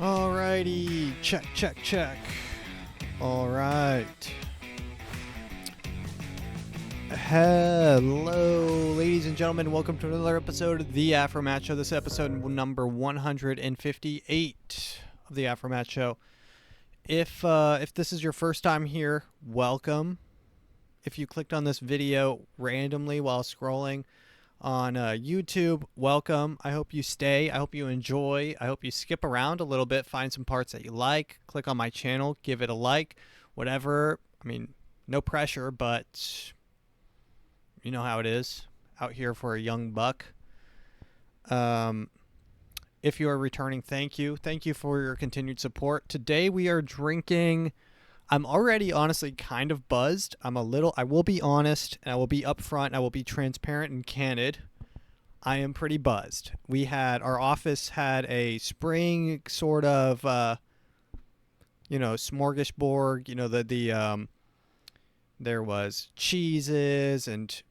Alrighty, check, check, check. Alright. Hello, ladies and gentlemen. Welcome to another episode of the AfroMattt Show. This is episode number 158 of the AfroMattt Show. If this is your first time here, welcome. If you clicked on this video randomly while scrolling on YouTube, welcome. I hope you stay. I hope you enjoy. I hope you skip around a little bit, find some parts that you like, click on my channel, give it a like, whatever. I mean, no pressure, but you know how it is out here for a young buck. If you are returning, thank you. Thank you for your continued support. Today we are drinking. I'm already honestly kind of buzzed. I will be honest, and I will be upfront, and I will be transparent and candid. I am pretty buzzed. Our office had a spring sort of, smorgasbord, there was cheeses and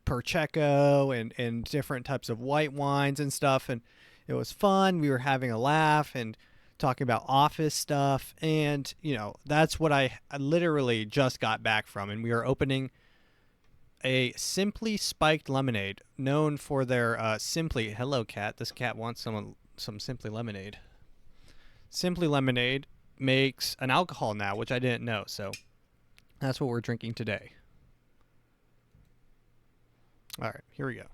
Prosecco and different types of white wines and stuff, and it was fun. We were having a laugh and talking about office stuff, and that's what I literally just got back from. And we are opening a Simply Spiked lemonade, known for their hello cat. This cat wants some Simply lemonade. Simply Lemonade makes an alcohol now, which I didn't know, so that's what we're drinking today. All right, here we go.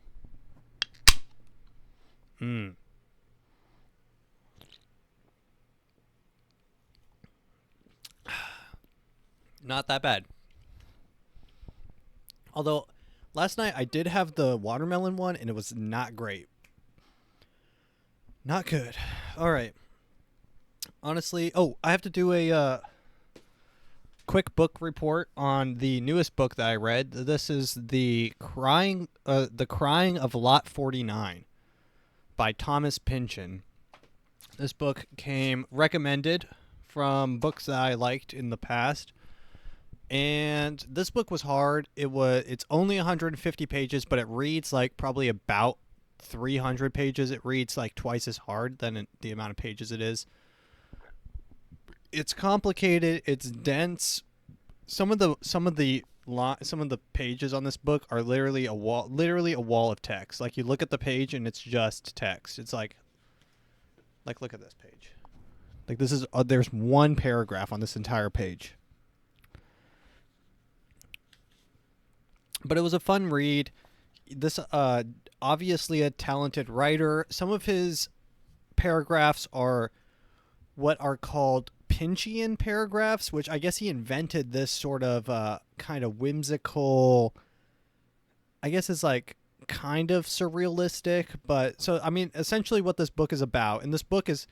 Not that bad. Although, last night I did have the watermelon one, and it was not great. Not good. All right. Honestly, I have to do a quick book report on the newest book that I read. This is The Crying of Lot 49 by Thomas Pynchon. This book came recommended from books that I liked in the past. And this book was hard. It's only 150 pages, but it reads like probably about 300 pages. It reads like twice as hard than the amount of pages it is. It's complicated. It's dense. Some of the pages on this book are literally a wall of text. Like, you look at the page and it's just text. It's like look at this page. Like, this is there's one paragraph on this entire page. But it was a fun read. This obviously a talented writer. Some of his paragraphs are what are called Pynchon paragraphs, which I guess he invented this sort of kind of whimsical, I guess it's like kind of surrealistic, but so, I mean, essentially what this book is about, and this book is,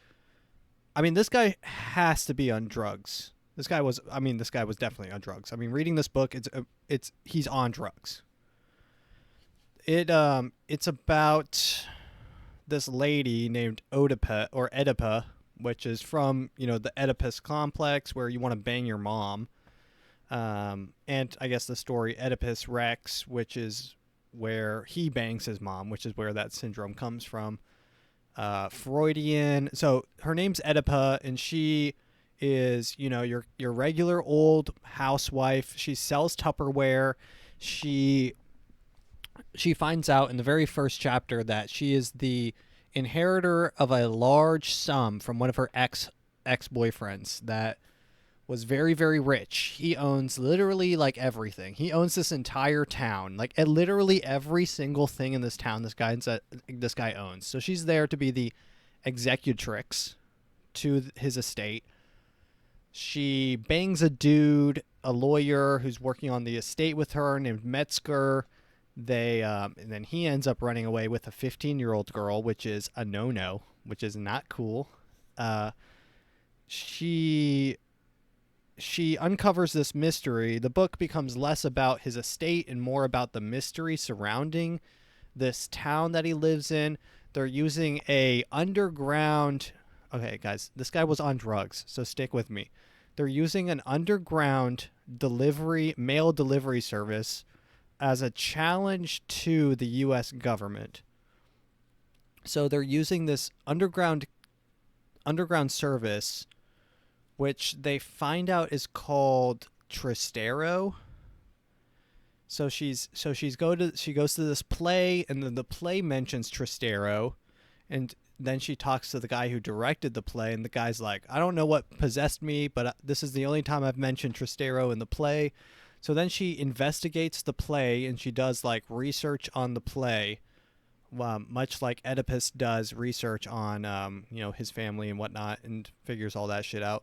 I mean, this guy has to be on drugs. This guy was definitely on drugs. I mean, reading this book, he's on drugs. It's about this lady named Oedipa, which is from, the Oedipus complex, where you want to bang your mom. And I guess the story Oedipus Rex, which is where he bangs his mom, which is where that syndrome comes from. Freudian. So her name's Oedipa, and she is, your regular old housewife. She sells Tupperware. She finds out in the very first chapter that she is the inheritor of a large sum from one of her ex-boyfriends that was very, very rich. He owns literally like everything. He owns this entire town, like literally every single thing in this town. This guy owns. So she's there to be the executrix to his estate. She bangs a dude, a lawyer who's working on the estate with her, named Metzger. And then he ends up running away with a 15-year-old girl, which is a no-no, which is not cool. She uncovers this mystery. The book becomes less about his estate and more about the mystery surrounding this town that he lives in. They're using a underground. Okay, guys, this guy was on drugs, so stick with me. They're using an underground mail delivery service as a challenge to the U.S. government. So they're using this underground underground service, which they find out is called Trastero. So she goes to this play, and then the play mentions Trastero, and then she talks to the guy who directed the play, and the guy's like, I don't know what possessed me, but this is the only time I've mentioned Trastero in the play. So then she investigates the play, and she does like research on the play, much like Oedipus does research on his family and whatnot, and figures all that shit out.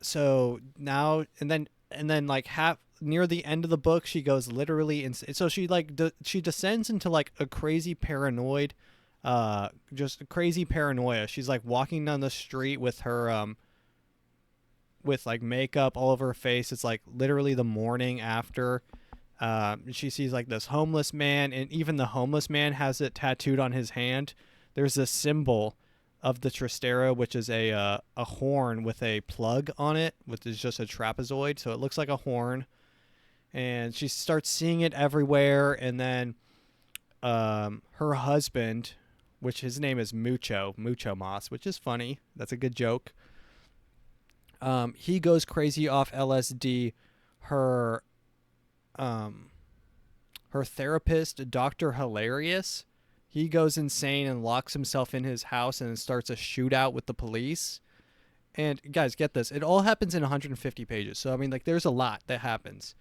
So now and then like near the end of the book, she goes literally so she like she descends into like a crazy paranoid, just a crazy paranoia. She's like walking down the street with her with like makeup all over her face. It's like literally the morning after. She sees like this homeless man, and even the homeless man has it tattooed on his hand. There's a symbol of the Trastero, which is a horn with a plug on it, which is just a trapezoid, so it looks like a horn. And she starts seeing it everywhere, and then her husband, which his name is Mucho Mas, which is funny. That's a good joke. He goes crazy off LSD. Her therapist, Dr. Hilarious, he goes insane and locks himself in his house and starts a shootout with the police. And guys, get this. It all happens in 150 pages. So, I mean, like, there's a lot that happens.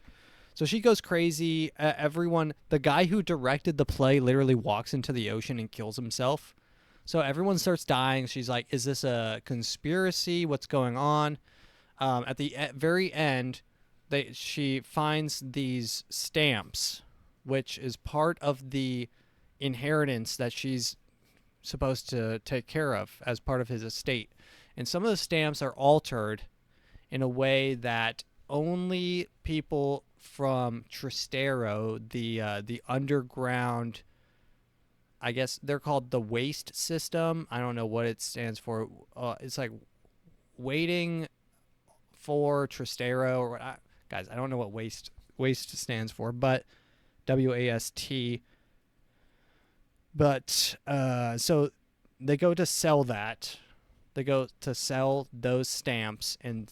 So she goes crazy. The guy who directed the play literally walks into the ocean and kills himself. So everyone starts dying. She's like, is this a conspiracy? What's going on? At the very end, she finds these stamps, which is part of the inheritance that she's supposed to take care of as part of his estate. And some of the stamps are altered in a way that only people from Trastero, the underground, I guess they're called the waste system. I don't know what it stands for. It's like waiting for Trastero, or guys, I don't know what waste stands for, but WAST. But so they go to sell that. They go to sell those stamps, and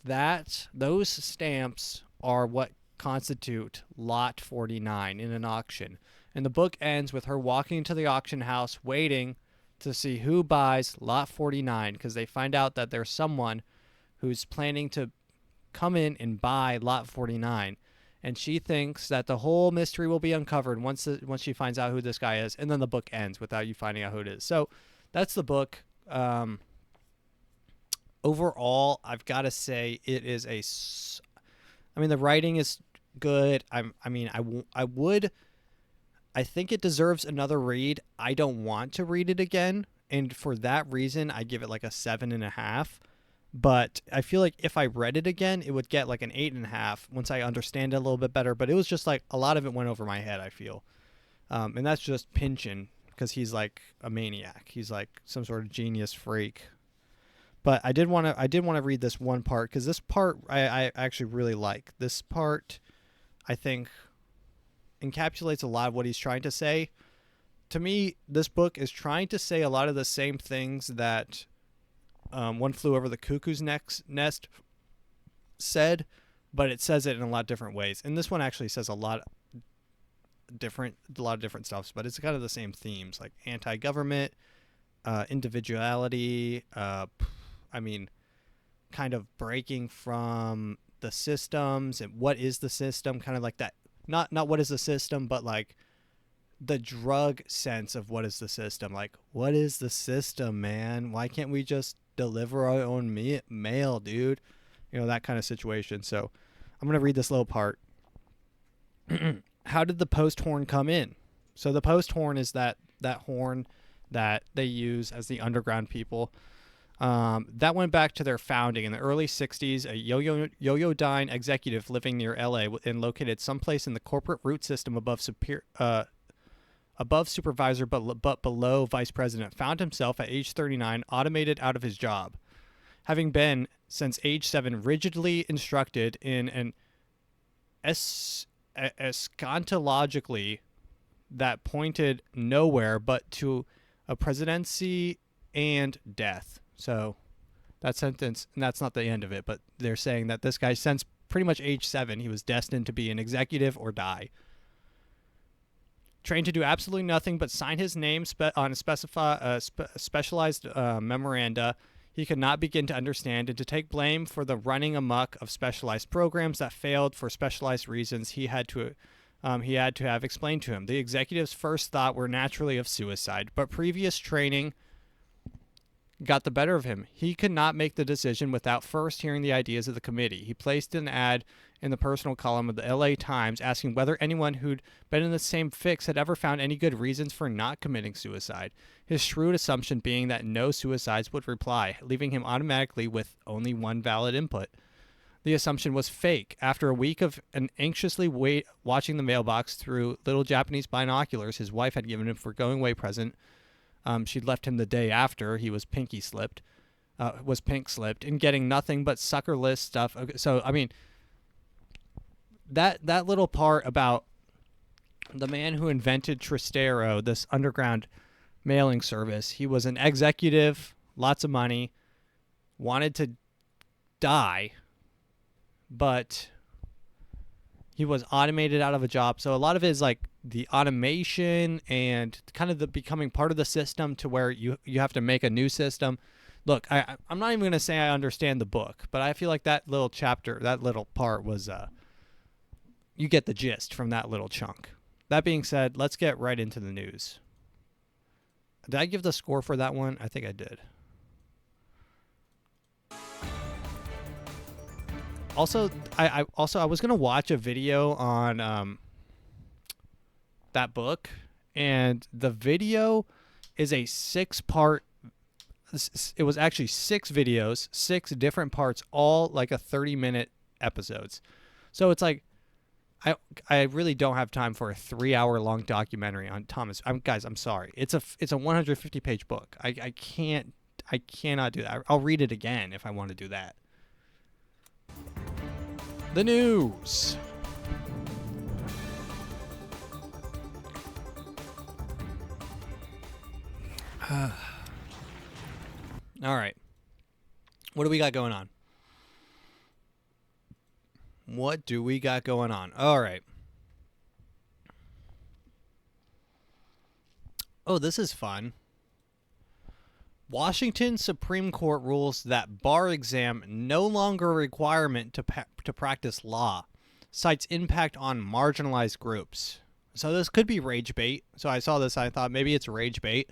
those stamps are what constitute Lot 49 in an auction. And the book ends with her walking to the auction house, waiting to see who buys Lot 49, because they find out that there's someone who's planning to come in and buy Lot 49. And she thinks that the whole mystery will be uncovered once she finds out who this guy is, and then the book ends without you finding out who it is. So that's the book. Overall, I've got to say it is the writing is good. I think it deserves another read. I don't want to read it again, and for that reason, I give it like a 7.5. But I feel like if I read it again, it would get like an 8.5 once I understand it a little bit better. But it was just like a lot of it went over my head, I feel. And that's just Pynchon, because he's like a maniac. He's like some sort of genius freak. But I did want to read this one part, because this part I actually really like. This part, I think, encapsulates a lot of what he's trying to say. To me, this book is trying to say a lot of the same things that One Flew Over the Cuckoo's Nest said, but it says it in a lot of different ways. And this one actually says a lot of different stuff, but it's kind of the same themes, like anti-government, individuality, kind of breaking from the systems, and what is the system, kind of like that. Not what is the system, but like the drug sense of what is the system. Like, what is the system, man? Why can't we just deliver our own mail, dude? That kind of situation. So I'm going to read this little part. How did the post horn come in? So the post horn is that horn that they use as the underground people. That went back to their founding in the early 60s. A Yo-Yo Dine executive living near LA and located someplace in the corporate root system above supervisor but below vice president, found himself at age 39 automated out of his job, having been since age 7 rigidly instructed in an eschatologically that pointed nowhere but to of presidency and death. So that sentence, and that's not the end of it, but they're saying that this guy, since pretty much age 7, he was destined to be an executive or die. Trained to do absolutely nothing but sign his name on specialized memoranda he could not begin to understand, and to take blame for the running amok of specialized programs that failed for specialized reasons he had to have explained to him. The executive's first thought were naturally of suicide, but previous training got the better of him. He could not make the decision without first hearing the ideas of the committee. He placed an ad in the personal column of the LA Times asking whether anyone who'd been in the same fix had ever found any good reasons for not committing suicide. His shrewd assumption being that no suicides would reply, leaving him automatically with only one valid input. The assumption was fake. After a week of anxiously watching the mailbox through little Japanese binoculars his wife had given him for going away present, she'd left him the day after he was pink slipped, and getting nothing but sucker list stuff. Okay, so, I mean, that little part about the man who invented Tristero, this underground mailing service, he was an executive, lots of money, wanted to die, but he was automated out of a job. So a lot of it is like the automation and kind of the becoming part of the system to where you have to make a new system. Look, I'm not even going to say I understand the book, but I feel like that little chapter, that little part was, you get the gist from that little chunk. That being said, let's get right into the news. Did I give the score for that one? I think I did. Also, I was gonna watch a video on that book, and the video is a 6-part. It was actually 6 videos, 6 different parts, all like a 30-minute episodes. So it's like I really don't have time for a 3-hour-long documentary on Thomas. Guys, I'm sorry. It's a 150-page book. I cannot do that. I'll read it again if I want to do that. The news. All right. What do we got going on? All right. Oh, this is fun. Washington Supreme Court rules that bar exam no longer a requirement to practice law. Cites impact on marginalized groups. So this could be rage bait. So I saw this, I thought maybe it's rage bait.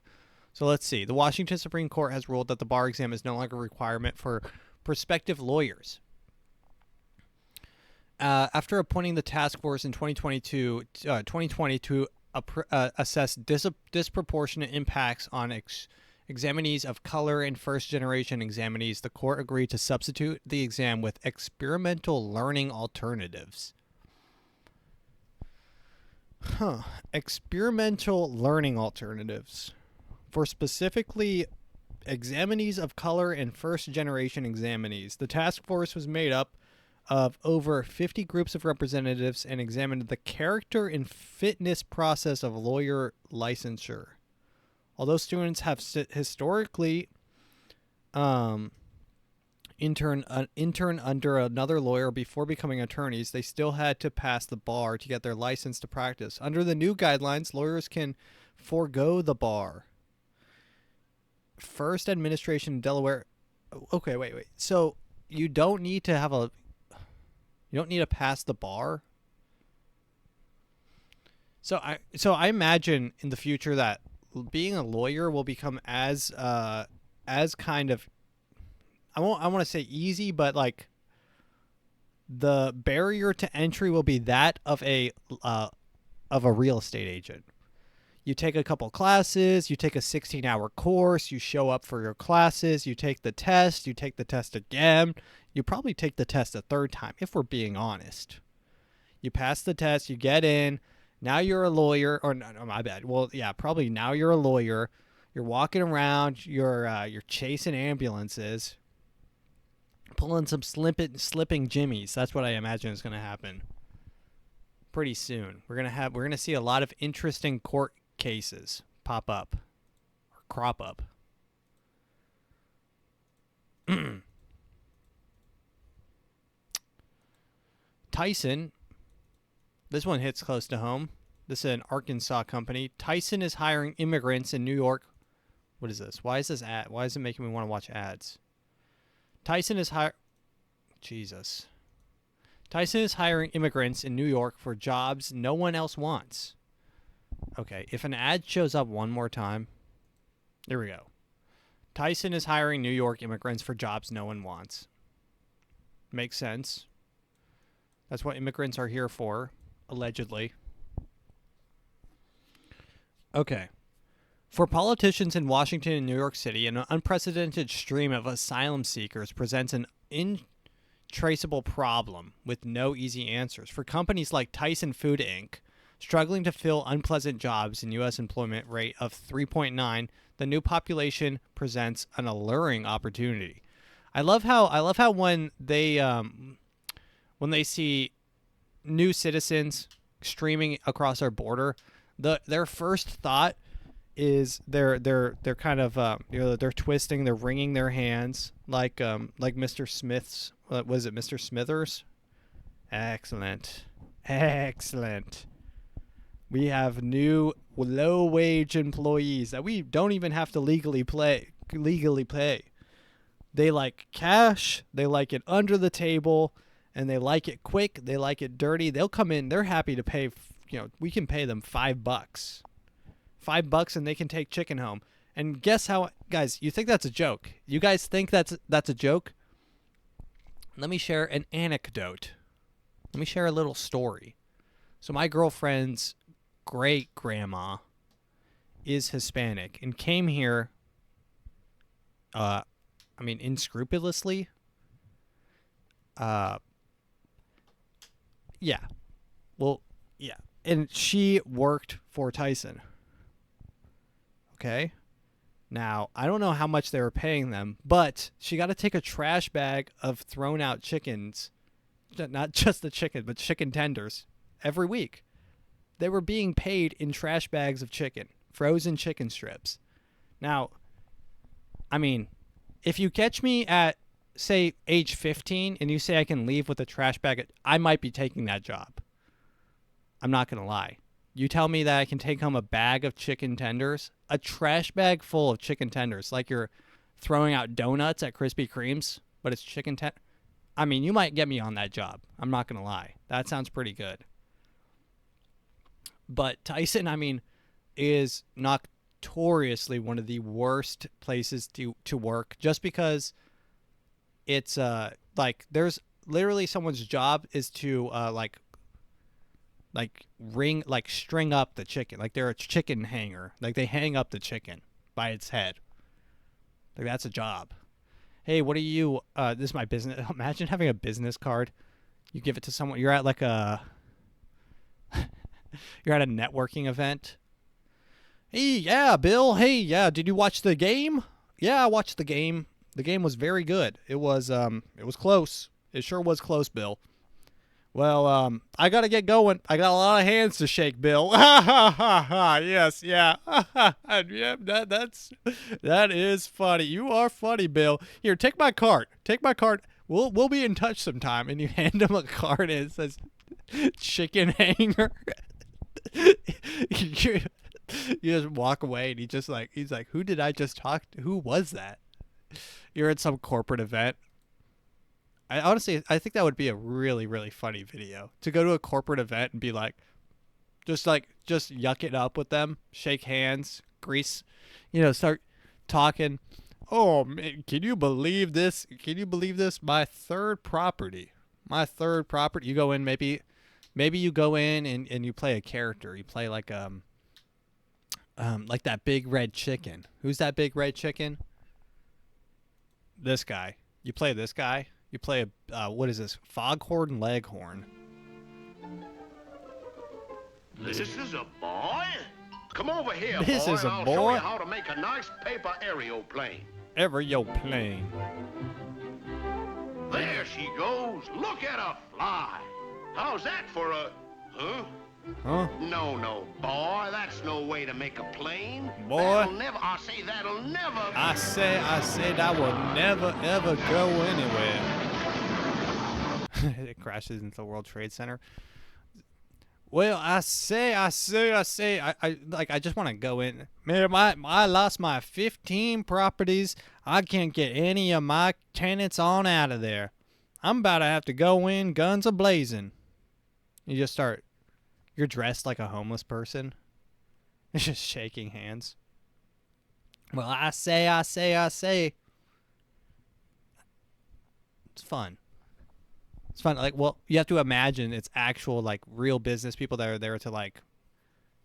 So let's see. The Washington Supreme Court has ruled that the bar exam is no longer a requirement for prospective lawyers. After appointing the task force in 2020 to assess disproportionate impacts on examinees of color and first-generation examinees, the court agreed to substitute the exam with experimental learning alternatives. Experimental learning alternatives. For specifically examinees of color and first-generation examinees, the task force was made up of over 50 groups of representatives and examined the character and fitness process of lawyer licensure. Although students have historically intern under another lawyer before becoming attorneys, they still had to pass the bar to get their license to practice. Under the new guidelines, lawyers can forego the bar. First administration in Delaware. Okay, wait. So you don't need to pass the bar. So I imagine in the future that being a lawyer will become as kind of, I want to say easy, but like the barrier to entry will be that of a real estate agent. You take a couple classes, you take a 16-hour course, you show up for your classes, you take the test again. You probably take the test a third time, if we're being honest. You pass the test, you get in. Now you're a lawyer, or no, my bad. Well, yeah, probably now you're a lawyer. You're walking around. You're chasing ambulances, pulling some slipping jimmies. That's what I imagine is going to happen pretty soon. We're gonna see a lot of interesting court cases pop up, or crop up. Tyson, this one hits close to home. This is an Arkansas company. Tyson is hiring immigrants in New York. What is this? Why is this ad? Why is it making me want to watch ads? Tyson is hiring immigrants in New York for jobs no one else wants. Okay, if an ad shows up one more time, there we go. Tyson is hiring New York immigrants for jobs no one wants. Makes sense. That's what immigrants are here for, allegedly. Okay. For politicians in Washington and New York City, an unprecedented stream of asylum seekers presents an intraceable problem with no easy answers. For companies like Tyson Food Inc., struggling to fill unpleasant jobs in U.S. employment rate of 3.9, the new population presents an alluring opportunity. I love how when they see new citizens streaming across our border, their first thought is they're kind of they're twisting, they're wringing their hands like Mr. Smith's. Was it Mr. Smithers? Excellent. We have new low-wage employees that we don't even have to legally pay. They like cash, they like it under the table, and they like it quick, they like it dirty. They'll come in, they're happy to pay, we can pay them $5. $5 and they can take chicken home. And guess how, guys, you think that's a joke. You guys think that's a joke? Let me share an anecdote. Let me share a little story. So my girlfriend's great-grandma is Hispanic and came here, unscrupulously. Yeah. Well, yeah. And she worked for Tyson. Okay? Now, I don't know how much they were paying them, but she got to take a trash bag of thrown-out chickens, not just the chicken, but chicken tenders, every week. They were being paid in trash bags of chicken, frozen chicken strips. Now, if you catch me at, say, age 15 and you say I can leave with a trash bag, I might be taking that job. I'm not going to lie. You tell me that I can take home a bag of chicken tenders, a trash bag full of chicken tenders, like you're throwing out donuts at Krispy Kreme's, but it's chicken tender. You might get me on that job. I'm not going to lie. That sounds pretty good. But Tyson, is notoriously one of the worst places to work, just because it's there's literally someone's job is to string up the chicken, like they're a chicken hanger, like they hang up the chicken by its head. Like that's a job. Hey, what are you? This is my business. Imagine having a business card. You give it to someone. You're at you're at a networking event. Hey, yeah, Bill. Hey, yeah. Did you watch the game? Yeah, I watched the game. The game was very good. It was close. It sure was close, Bill. Well, I gotta get going. I got a lot of hands to shake, Bill. Ha ha ha ha. Yes, yeah. Yeah, that is funny. You are funny, Bill. Here, take my card. Take my card. We'll be in touch sometime. And you hand him a card and it says chicken hanger. You just walk away and he's like, who did I just talk to? Who was that? You're at some corporate event. I think that would be a really, really funny video, to go to a corporate event and be just yuck it up with them, shake hands, grease, start talking. Oh man, can you believe this? My third property. You go in, maybe you go in and you play a character. You play like that big red chicken. Who's that big red chicken? This guy. You play this guy. You play what is this? Foghorn Leghorn. This is a boy? Come over here, this boy, is a I'll boy. show you how to make a nice paper aeroplane. Aeroplane. There she goes. Look at her fly. How's that for a... Huh? Huh? No, boy. That's no way to make a plane. Boy. That'll never, I say that'll never. I say that will never, ever go anywhere. It crashes into the World Trade Center. Well, I just want to go in. Man, I lost my 15 properties. I can't get any of my tenants on out of there. I'm about to have to go in guns a-blazing. You're dressed like a homeless person. It's just shaking hands. Well, I say. It's fun. It's fun. Like, well, you have to imagine it's actual, like, real business people that are there to, like,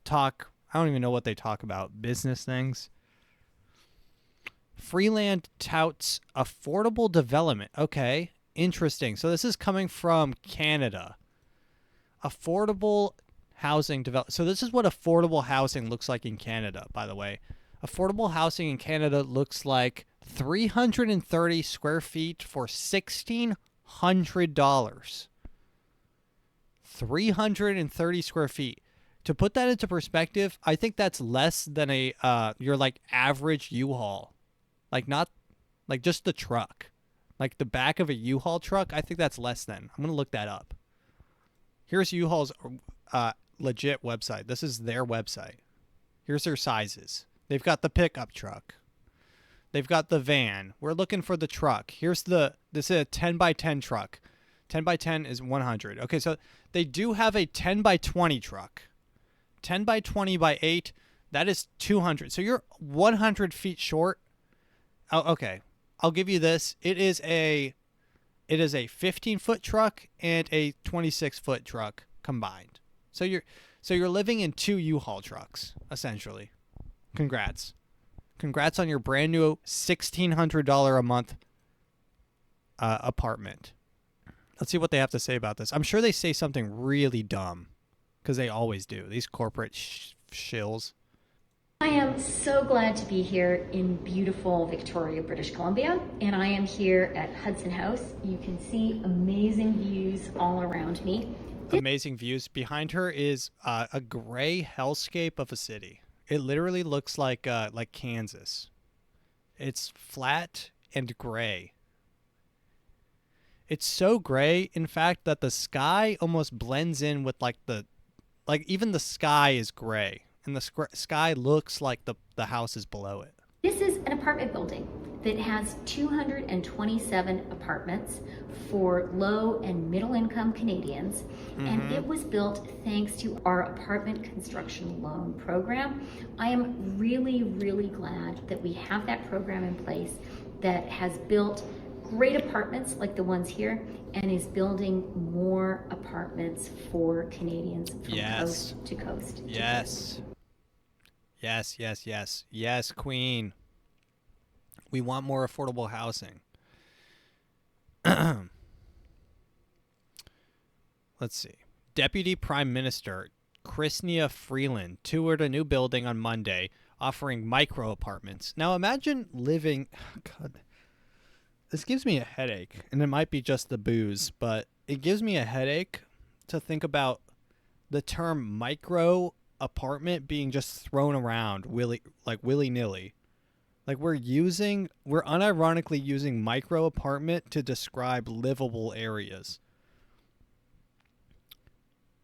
talk. I don't even know what they talk about. Business things. Freeland touts affordable development. Okay, interesting. So this is coming from Canada. Affordable housing develop. So this is what affordable housing looks like in Canada, by the way. Affordable housing in Canada looks like 330 square feet for $1,600. $330 square feet. To put that into perspective, I think that's less than your like average U-Haul. Like not like just the truck. Like the back of a U-Haul truck, I think that's less than. I'm going to look that up. Here's U-Haul's legit website. This is their website. Here's their sizes. They've got the pickup truck. They've got the van. We're looking for the truck. This is a 10 by 10 truck. 10 by 10 is 100. Okay, so they do have a 10 by 20 truck. 10 by 20 by 8, that is 200. So you're 100 feet short. Oh, okay. I'll give you this. It is a 15-foot truck and a 26-foot truck combined. So you're living in two U-Haul trucks, essentially. Congrats on your brand new $1,600 a month apartment. Let's see what they have to say about this. I'm sure they say something really dumb, because they always do. These corporate shills. I am so glad to be here in beautiful Victoria, British Columbia, and I am here at Hudson House. You can see amazing views all around me. Amazing views. Behind her is a gray hellscape of a city. It literally looks like Kansas. It's flat and gray. It's so gray, in fact, that the sky almost blends in with even the sky is gray. And the sky looks like the houses below it. This is an apartment building that has 227 apartments for low and middle income Canadians. Mm-hmm. And it was built thanks to our apartment construction loan program. I am really, really glad that we have that program in place that has built great apartments like the ones here and is building more apartments for Canadians from coast to coast. Yes. Yes, Queen. We want more affordable housing. Let's see. Deputy Prime Minister Chrystia Freeland toured a new building on Monday offering micro apartments. Now imagine living... God, this gives me a headache, and it might be just the booze, but it gives me a headache to think about the term micro apartment being just thrown around willy-nilly. Like we're unironically using micro apartment to describe livable areas.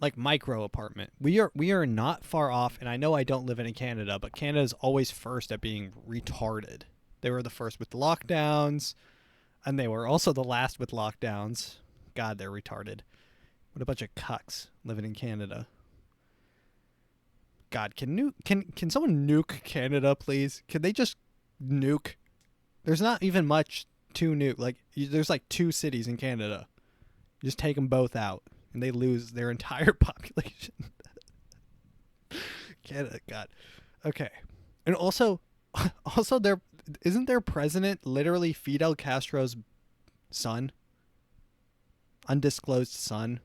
Like micro apartment. We are not far off, and I know I don't live in Canada, but Canada is always first at being retarded. They were the first with lockdowns, and they were also the last with lockdowns. God, they're retarded. What a bunch of cucks living in Canada. God, can someone nuke Canada, please? Can they just nuke? There's not even much to nuke. Like, there's like 2 cities in Canada. You just take them both out, and they lose their entire population. Canada, God. Okay. And also isn't their president literally Fidel Castro's son? Undisclosed son.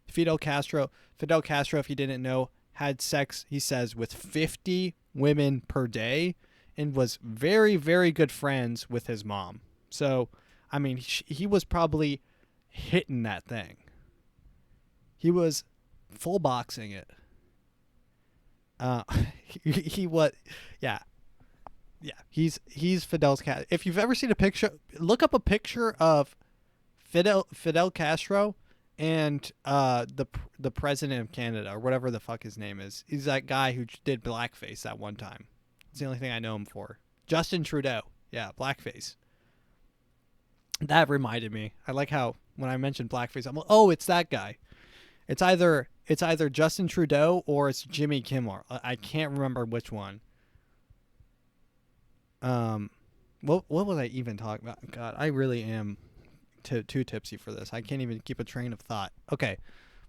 Fidel Castro, if you didn't know, had sex, he says, with 50 women per day and was very, very good friends with his mom. So, I mean, he was probably hitting that thing. He was full boxing it. He what? Yeah. Yeah, he's Fidel's cat. If you've ever seen a picture, look up a picture of Fidel Castro and the president of Canada, or whatever the fuck his name is. He's that guy who did blackface that one time. It's the only thing I know him for. Justin Trudeau. Yeah, blackface. That reminded me. I like how when I mentioned blackface, I'm like, oh, it's that guy. It's either Justin Trudeau or it's Jimmy Kimmel. I can't remember which one. What was I even talking about? God, I really am too tipsy for this. I can't even keep a train of thought. Okay,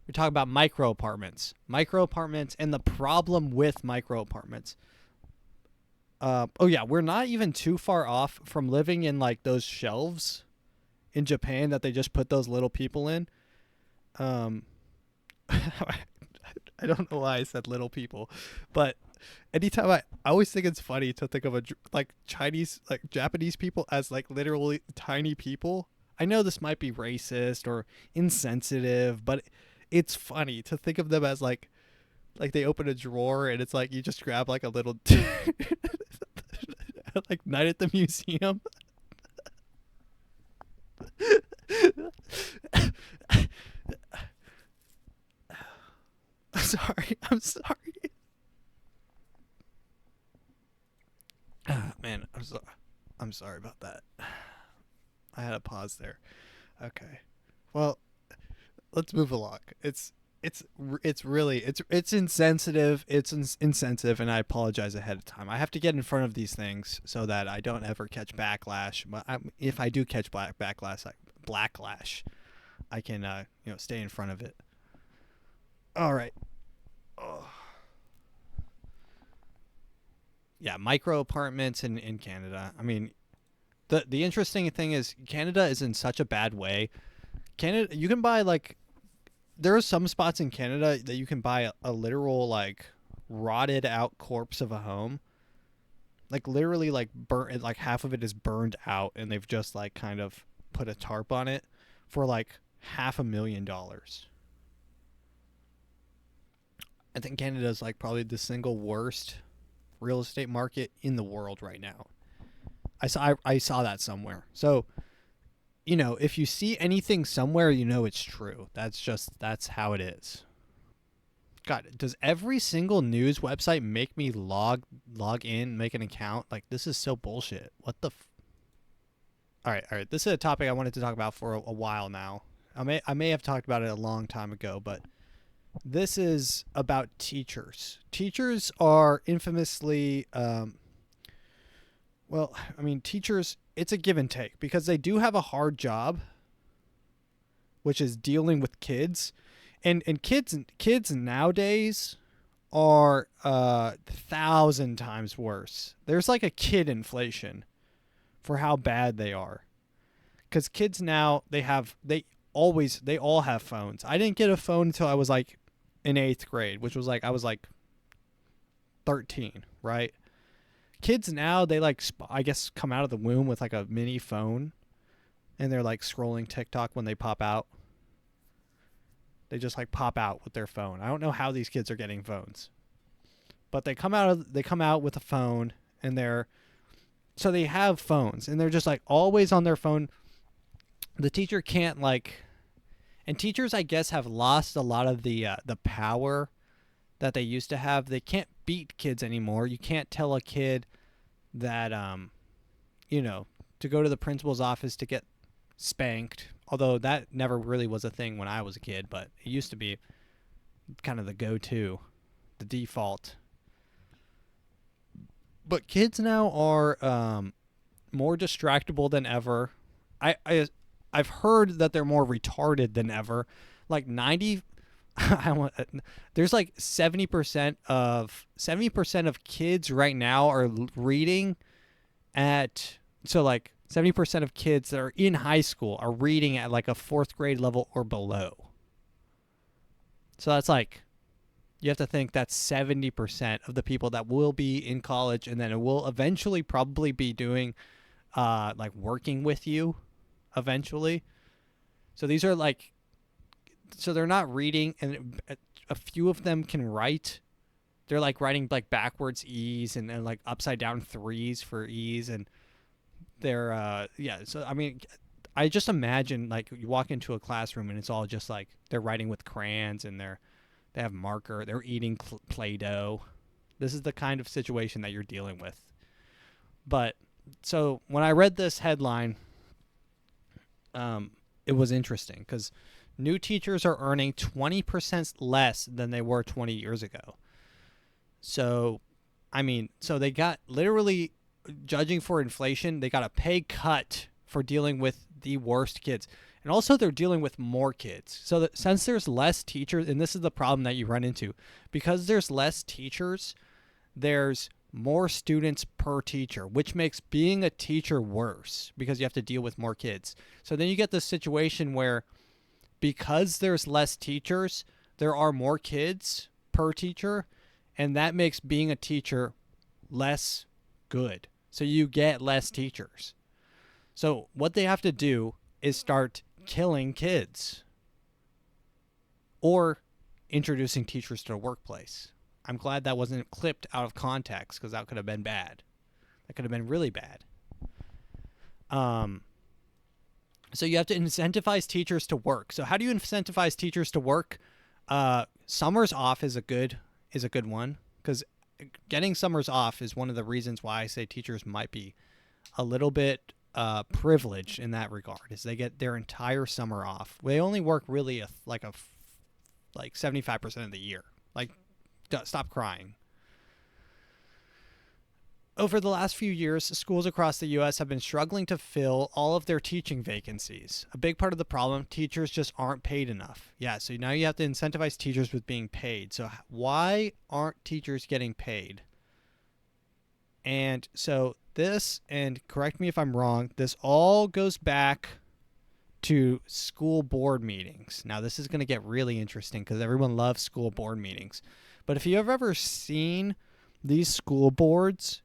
we're talking about micro apartments and the problem with micro apartments. Oh yeah, we're not even too far off from living in like those shelves in Japan that they just put those little people in. I don't know why I said little people, but anytime I always think it's funny to think of Japanese people as like literally tiny people. I know this might be racist or insensitive, but it's funny to think of them as like they open a drawer and it's like you just grab like a little like Night at the Museum. I'm sorry. Man, I'm sorry about that. I had a pause there. Okay. Well, let's move along. It's really insensitive. It's insensitive, and I apologize ahead of time. I have to get in front of these things so that I don't ever catch backlash. But if I do catch backlash, I can stay in front of it. All right. Oh. Yeah, micro apartments in Canada. I mean, the interesting thing is Canada is in such a bad way. Canada, you can buy like, there are some spots in Canada that you can buy a literal like rotted out corpse of a home. Like literally like burnt, like half of it is burned out and they've just like kind of put a tarp on it for like $500,000. I think Canada is like probably the single worst real estate market in the world right now. I saw that somewhere. So, if you see anything somewhere, it's true. That's how it is. God, does every single news website make me log in, make an account? Like, this is so bullshit. What the All right. This is a topic I wanted to talk about for a while now. I may have talked about it a long time ago, but this is about teachers. Teachers are infamously, teachers, it's a give and take because they do have a hard job, which is dealing with kids. And kids nowadays are 1,000 times worse. There's like a kid inflation for how bad they are. Because kids now, they all have phones. I didn't get a phone until I was like in 8th grade, which was like I was like 13, right? Kids now, they like I guess come out of the womb with like a mini phone, and they're like scrolling TikTok when they pop out. They just like pop out with their phone. I don't know how these kids are getting phones, but they come out with a phone, and so they have phones, and they're just like always on their phone. The teacher can't and teachers, I guess, have lost a lot of the power that they used to have. They can't beat kids anymore. You can't tell a kid that, to go to the principal's office to get spanked. Although that never really was a thing when I was a kid, but it used to be kind of the go-to, the default. But kids now are more distractible than ever. I've heard that they're more retarded than ever. Like 90, there's like 70% of kids right now are reading like 70% of kids that are in high school are reading at like a 4th grade level or below. So that's like, you have to think that's 70% of the people that will be in college, and then it will eventually probably be doing like working with you eventually. So these are like, so they're not reading, and a few of them can write. They're like writing like backwards E's and then like upside down 3s for E's, and they're so I mean, I just imagine like you walk into a classroom and it's all just like they're writing with crayons and they have marker, they're eating Play-Doh. This is the kind of situation that you're dealing with. But so when I read this headline, it was interesting because new teachers are earning 20% less than they were 20 years ago. So, I mean, so they got literally, judging for inflation, they got a pay cut for dealing with the worst kids. And also they're dealing with more kids. So that since there's less teachers, and this is the problem that you run into, because there's less teachers, there's more students per teacher, which makes being a teacher worse because you have to deal with more kids. So then you get this situation where because there's less teachers, there are more kids per teacher, and that makes being a teacher less good. So you get less teachers. So what they have to do is start killing kids or introducing teachers to the workplace. I'm glad that wasn't clipped out of context because that could have been bad. That could have been really bad. So you have to incentivize teachers to work. So how do you incentivize teachers to work? Summers off is a good one, because getting summers off is one of the reasons why I say teachers might be a little bit privileged in that regard, is they get their entire summer off. They only work really like 75% of the year. Like, stop crying. Over the last few years, schools across the U.S. have been struggling to fill all of their teaching vacancies. A big part of the problem, teachers just aren't paid enough. Yeah, so now you have to incentivize teachers with being paid. So why aren't teachers getting paid? And so this, and correct me if I'm wrong, this all goes back to school board meetings. Now, this is going to get really interesting because everyone loves school board meetings. But if you've ever seen these school boards,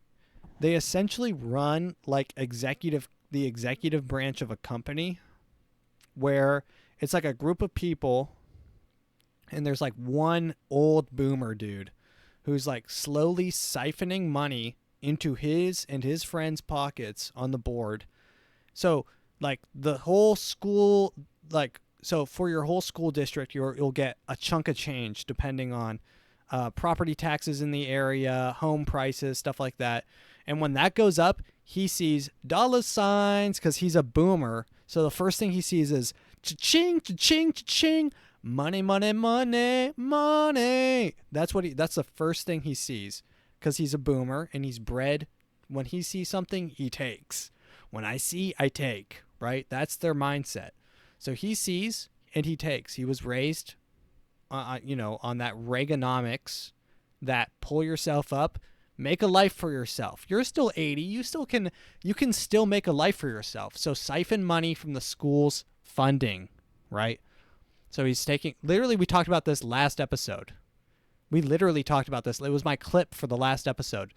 they essentially run like the executive branch of a company, where it's like a group of people and there's like one old boomer dude who's like slowly siphoning money into his and his friends' pockets on the board. So like the whole school, like, so for your whole school district, you'll get a chunk of change depending on property taxes in the area, home prices, stuff like that. And when that goes up, he sees dollar signs because he's a boomer. So the first thing he sees is cha-ching, cha-ching, cha-ching, money, money, money, money. That's the first thing he sees because he's a boomer and he's bred. When he sees something, he takes. When I see, I take, right? That's their mindset. So he sees and he takes. He was raised, on that Reaganomics, that pull yourself up. Make a life for yourself. You're still 80. You can still make a life for yourself. So siphon money from the school's funding, right? So he's taking, literally we talked about this last episode. We literally talked about this. It was my clip for the last episode.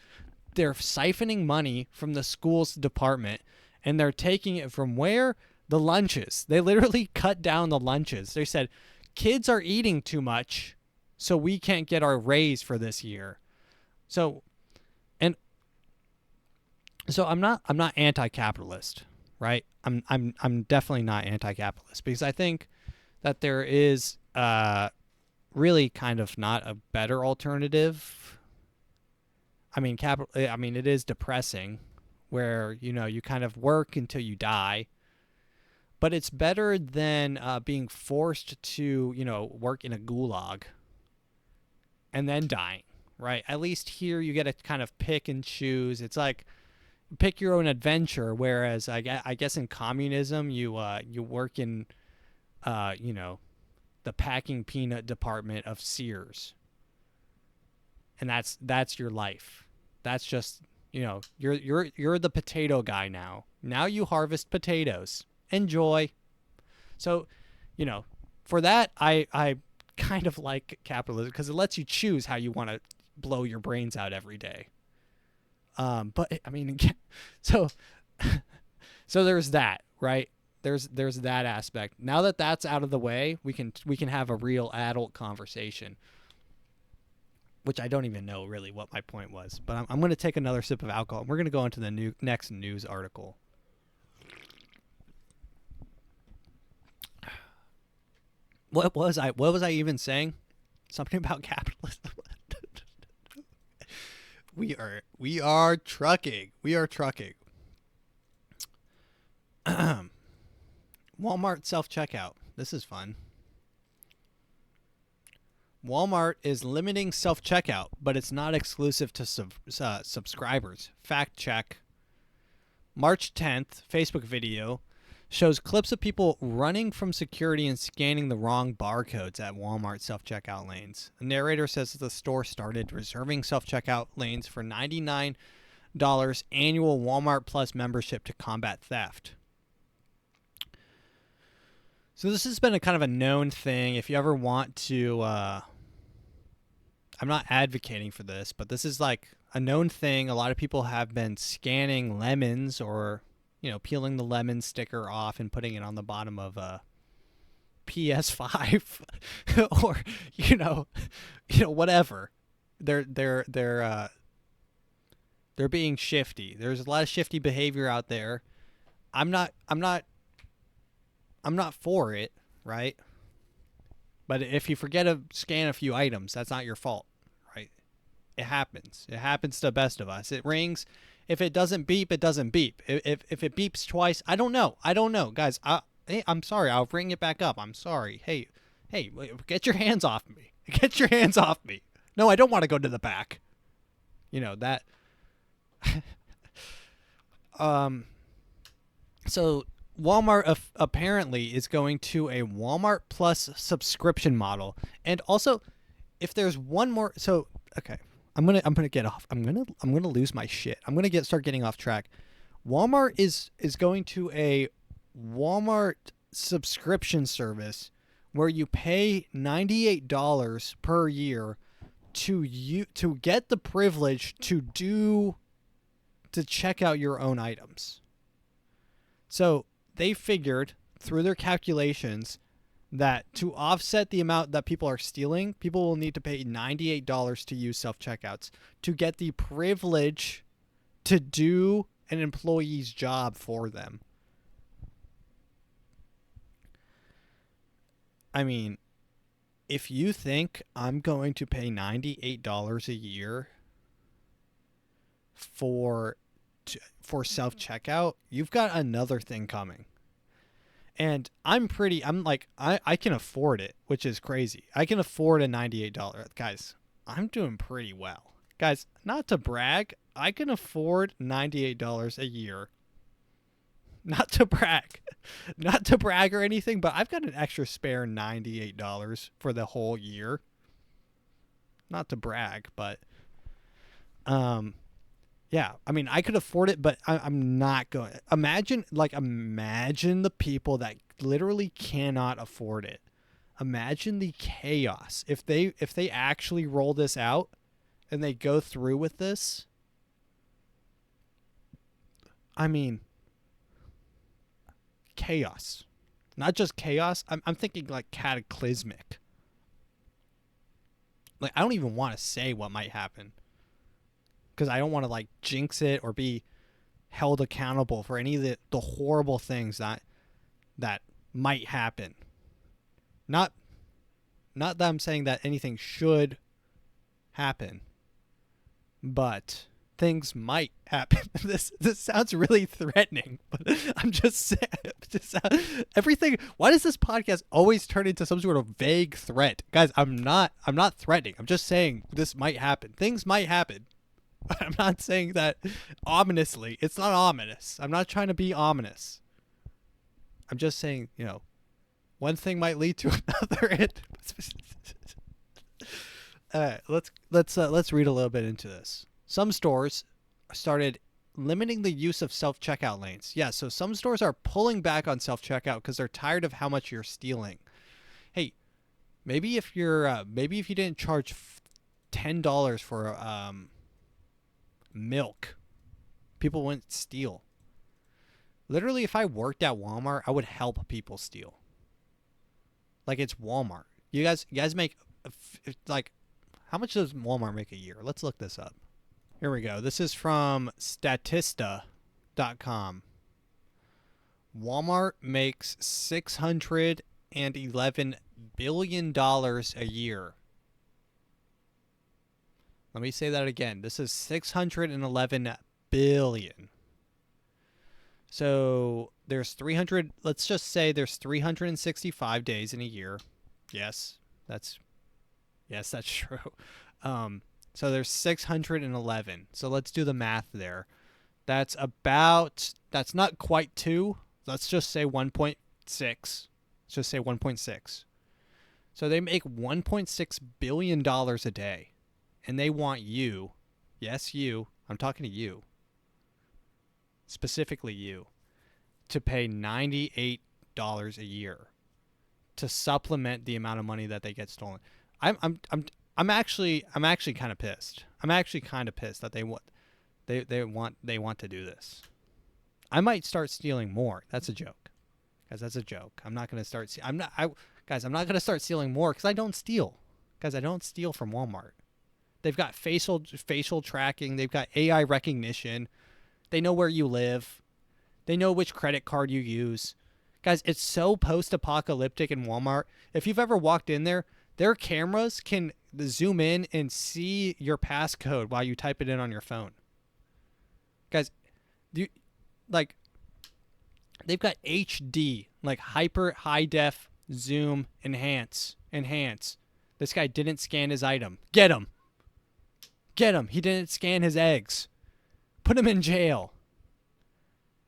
They're siphoning money from the school's department and they're taking it from where? The lunches. They literally cut down the lunches. They said, kids are eating too much, so we can't get our raise for this year. So I'm not anti-capitalist, right? I'm definitely not anti-capitalist because I think that there is really kind of not a better alternative. I mean, it is depressing where, you kind of work until you die, but it's better than being forced to, work in a gulag and then dying, right? At least here you get to kind of pick and choose. It's like pick your own adventure, whereas I guess in communism you work in the packing peanut department of Sears, and that's your life. That's just you're the potato guy now. Now you harvest potatoes. Enjoy. So for that I kind of like capitalism because it lets you choose how you want to blow your brains out every day. But I mean, so there's that, right? There's that aspect. Now that that's out of the way, we can have a real adult conversation. which I don't even know really what my point was. But I'm going to take another sip of alcohol. And we're going to go into the next news article. What was I even saying? Something about capitalism. We are trucking. We are trucking. Walmart self-checkout. This is fun. Walmart is limiting self-checkout, but it's not exclusive to subscribers. Fact check. March 10th, Facebook video shows clips of people running from security and scanning the wrong barcodes at Walmart self-checkout lanes. The narrator says that the store started reserving self-checkout lanes for $99 annual Walmart Plus membership to combat theft. So this has been a kind of a known thing. If you ever want to, I'm not advocating for this, but this is like a known thing. A lot of people have been scanning lemons or, peeling the lemon sticker off and putting it on the bottom of a PS5 or, whatever. They're being shifty. There's a lot of shifty behavior out there. I'm not for it, right? But if you forget to scan a few items, that's not your fault, right? It happens. It happens to the best of us. It rings. If it doesn't beep, it doesn't beep. If it beeps twice, I don't know, guys. Hey, I'm sorry. I'll bring it back up. I'm sorry. Hey, get your hands off me. Get your hands off me. No, I don't want to go to the back. That. So Walmart apparently is going to a Walmart Plus subscription model, and also, if there's one more, okay, I'm gonna get off. I'm gonna lose my shit. I'm gonna start getting off track. Walmart is going to a Walmart subscription service where you pay $98 per year to get the privilege to check out your own items. So they figured through their calculations that to offset the amount that people are stealing, people will need to pay $98 to use self-checkouts to get the privilege to do an employee's job for them. I mean, if you think I'm going to pay $98 a year for self-checkout, you've got another thing coming. And I can afford it, which is crazy. I can afford a $98. Guys, I'm doing pretty well. Guys, not to brag, I can afford $98 a year. Not to brag. Not to brag or anything, but I've got an extra spare $98 for the whole year. Not to brag, but yeah, I mean, I could afford it, but I'm not going. Imagine the people that literally cannot afford it. Imagine the chaos if they actually roll this out and they go through with this. I mean, chaos. Not just chaos. I'm thinking like cataclysmic. Like, I don't even want to say what might happen, because I don't want to like jinx it or be held accountable for any of the horrible things that might happen. Not that I'm saying that anything should happen, but things might happen. This sounds really threatening, but I'm just saying, everything. Why does this podcast always turn into some sort of vague threat? Guys, I'm not threatening. I'm just saying this might happen. Things might happen. I'm not saying that ominously. It's not ominous. I'm not trying to be ominous. I'm just saying, one thing might lead to another. Let's read a little bit into this. Some stores started limiting the use of self-checkout lanes. Yeah, so some stores are pulling back on self-checkout because they're tired of how much you're stealing. Hey, maybe if you didn't charge $10 for milk, people wouldn't steal. Literally, if I worked at Walmart, I would help people steal. Like, it's Walmart. You guys make like How much does Walmart make a year? Let's look this up. Here we go. This is from Statista.com. Walmart makes $611 billion a year. Let me say that again. This is 611 billion. So there's 300, let's just say there's 365 days in a year. Yes, that's true. So there's 611. So let's do the math there. That's not quite 2. Let's just say 1.6. Let's just say 1.6. So they make $1.6 billion a day. And they want you, yes, you, I'm talking to you, specifically you, to pay $98 a year to supplement the amount of money that they get stolen. I'm actually kind of pissed. I'm actually kind of pissed that they want to do this. I might start stealing more. That's a joke. Guys, that's a joke. I'm not going to start I'm not going to start stealing more cuz I don't steal. Guys, I don't steal from Walmart. They've got facial tracking. They've got AI recognition. They know where you live. They know which credit card you use. Guys, it's so post-apocalyptic in Walmart. If you've ever walked in there, their cameras can zoom in and see your passcode while you type it in on your phone. Guys, they've got HD, like hyper high def zoom enhance. This guy didn't scan his item. Get him. Get him. He didn't scan his eggs. Put him in jail.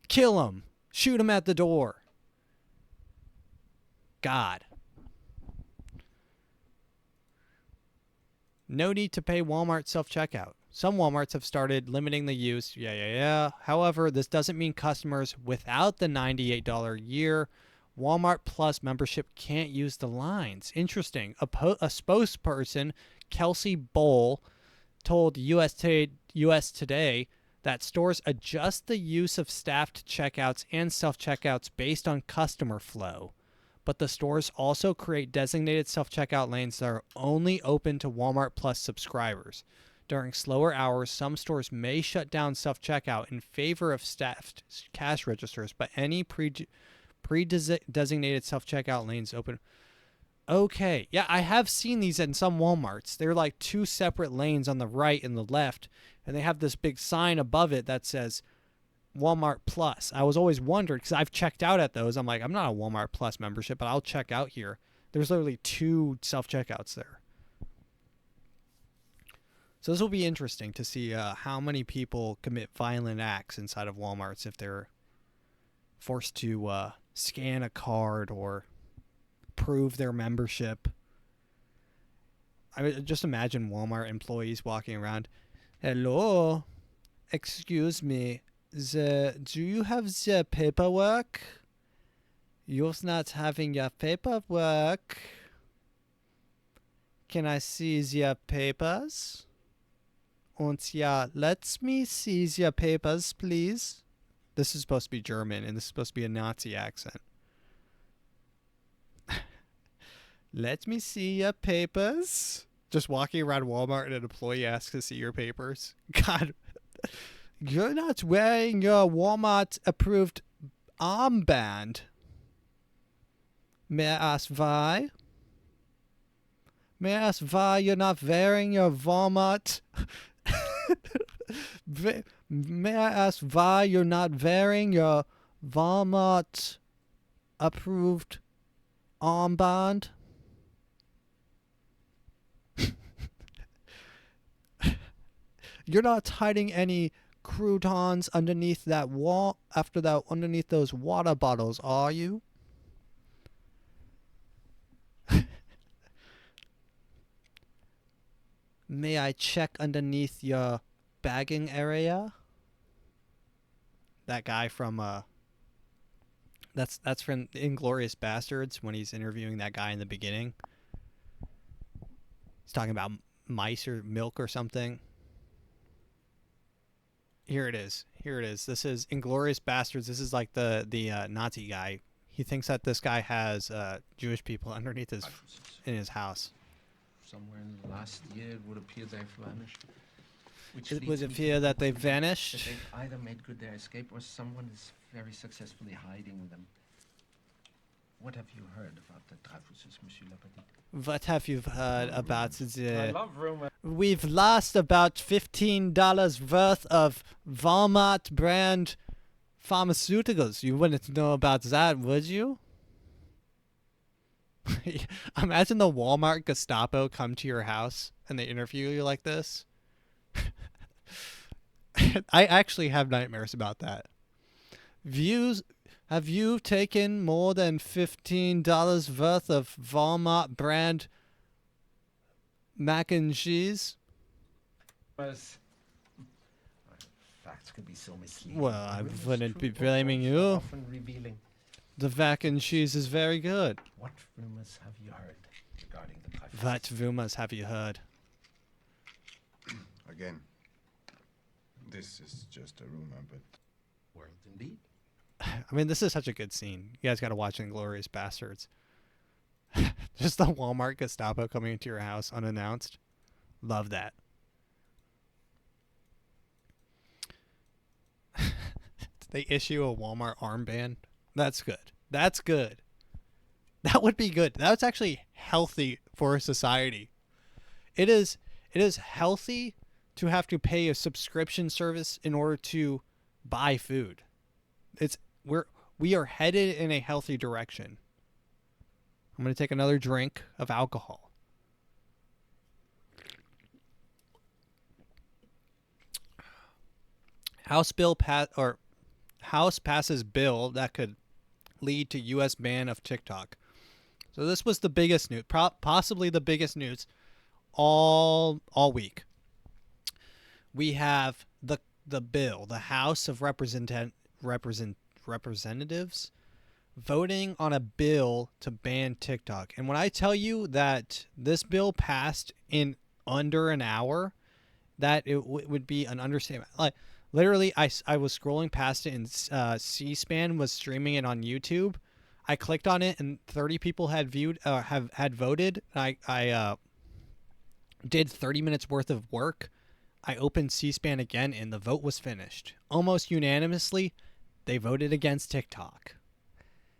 Kill him. Shoot him at the door. God. No need to pay Walmart self-checkout. Some Walmarts have started limiting the use. Yeah. However, this doesn't mean customers without the $98 a year Walmart Plus membership can't use the lines. Interesting. A spokesperson, Kelsey Bowl, told US Today that stores adjust the use of staffed checkouts and self-checkouts based on customer flow. But the stores also create designated self-checkout lanes that are only open to Walmart Plus subscribers. During slower hours, some stores may shut down self-checkout in favor of staffed cash registers, but any pre-designated self-checkout lanes open. Okay. Yeah, I have seen these in some Walmarts. They're like 2 separate lanes on the right and the left, and they have this big sign above it that says Walmart Plus. I was always wondered because I've checked out at those. I'm like, I'm not a Walmart Plus membership, but I'll check out here. There's literally 2 self-checkouts there. So this will be interesting to see how many people commit violent acts inside of Walmarts if they're forced to scan a card or prove their membership. I would just imagine Walmart employees walking around. Hello, excuse me. Do you have the paperwork? You're not having your paperwork. Can I see the papers? Und ja, let me see the papers, please. This is supposed to be German, and this is supposed to be a Nazi accent. Let me see your papers. Just walking around Walmart and an employee asks to see your papers. God, you're not wearing your Walmart approved armband. May I ask why? May I ask why you're not wearing your Walmart? May I ask why you're not wearing your Walmart approved armband? You're not hiding any croutons underneath that wall underneath those water bottles, are you? May I check underneath your bagging area? That guy from that's from Inglourious Bastards when he's interviewing that guy in the beginning. He's talking about mice or milk or something. Here it is. This is Inglourious Bastards. This is like the Nazi guy. He thinks that this guy has Jewish people underneath in his house. somewhere in the last year, it would appear they've vanished. Which It leads would me to appear that they conclude that vanished. they've either made good their escape or someone is very successfully hiding them. What have you heard about the Dreyfuses, Monsieur Lappetit? What have you heard about I the... love rumors. We've lost about $15 worth of Wal-Mart brand pharmaceuticals. You wouldn't know about that, would you? Imagine the Wal-Mart Gestapo come to your house and they interview you like this. I actually have nightmares about that. Have you taken more than $15 worth of Wal-Mart brand mac and cheese? Facts can be so misleading. Well, I Rumors, wouldn't be true or blaming false, are you. Often revealing. The mac and cheese is very good. What rumors have you heard regarding the Dreyfuses? What rumors have you heard? Again, this is just a rumor, but World indeed. I mean, this is such a good scene. You guys got to watch Inglourious Bastards. Just the Walmart Gestapo coming into your house unannounced. Love that. They issue a Walmart armband. That's good. That's good. That would be good. That's actually healthy for a society. It is healthy to have to pay a subscription service in order to buy food. We are headed in a healthy direction. I'm going to take another drink of alcohol. House passes bill that could lead to U.S. ban of TikTok. So this was the biggest news, possibly the biggest news all week. We have the bill, the House of Representatives voting on a bill to ban TikTok. And when I tell you that this bill passed in under an hour, that it would be an understatement. Like literally, I was scrolling past it and C-SPAN was streaming it on YouTube. I clicked on it and 30 people had voted. I did 30 minutes worth of work. I opened C-SPAN again and the vote was finished. Almost unanimously, they voted against TikTok.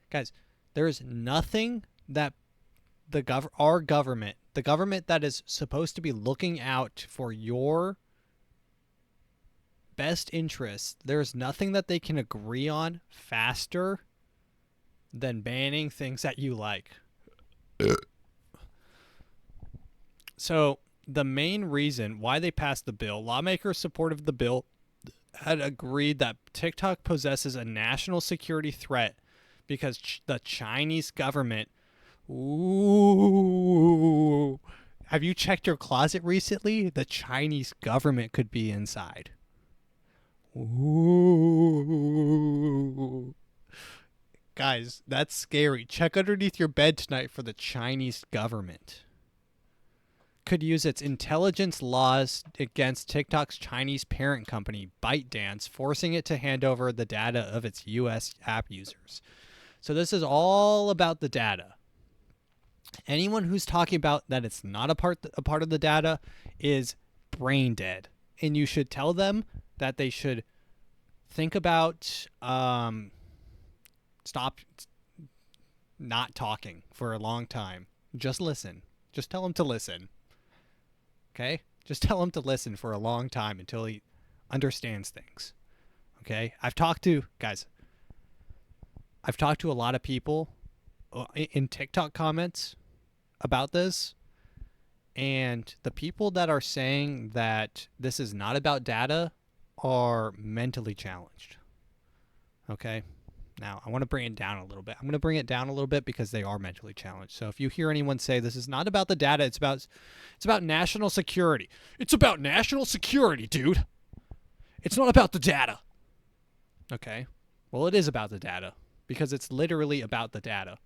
Guys, there is nothing that our government, the government that is supposed to be looking out for your best interests, there's nothing that they can agree on faster than banning things that you like. So the main reason why they passed the bill, lawmakers supportive the bill had agreed that TikTok possesses a national security threat because the Chinese government... Ooh. Have you checked your closet recently? The Chinese government could be inside. Ooh. Guys, that's scary. Check underneath your bed tonight for the Chinese government. Could use its intelligence laws against TikTok's Chinese parent company, ByteDance, forcing it to hand over the data of its U.S. app users. So this is all about the data. Anyone who's talking about that it's not a part of the data is brain dead. And you should tell them that they should think about stop not talking for a long time. Just listen. Just tell them to listen. Okay? Just tell him to listen for a long time until he understands things. Okay? I've talked to a lot of people in TikTok comments about this, and the people that are saying that this is not about data are mentally challenged. Okay? Now, I want to bring it down a little bit. I'm going to bring it down a little bit because they are mentally challenged. So if you hear anyone say this is not about the data, it's about national security. It's about national security, dude. It's not about the data. Okay? Well, it is about the data because it's literally about the data,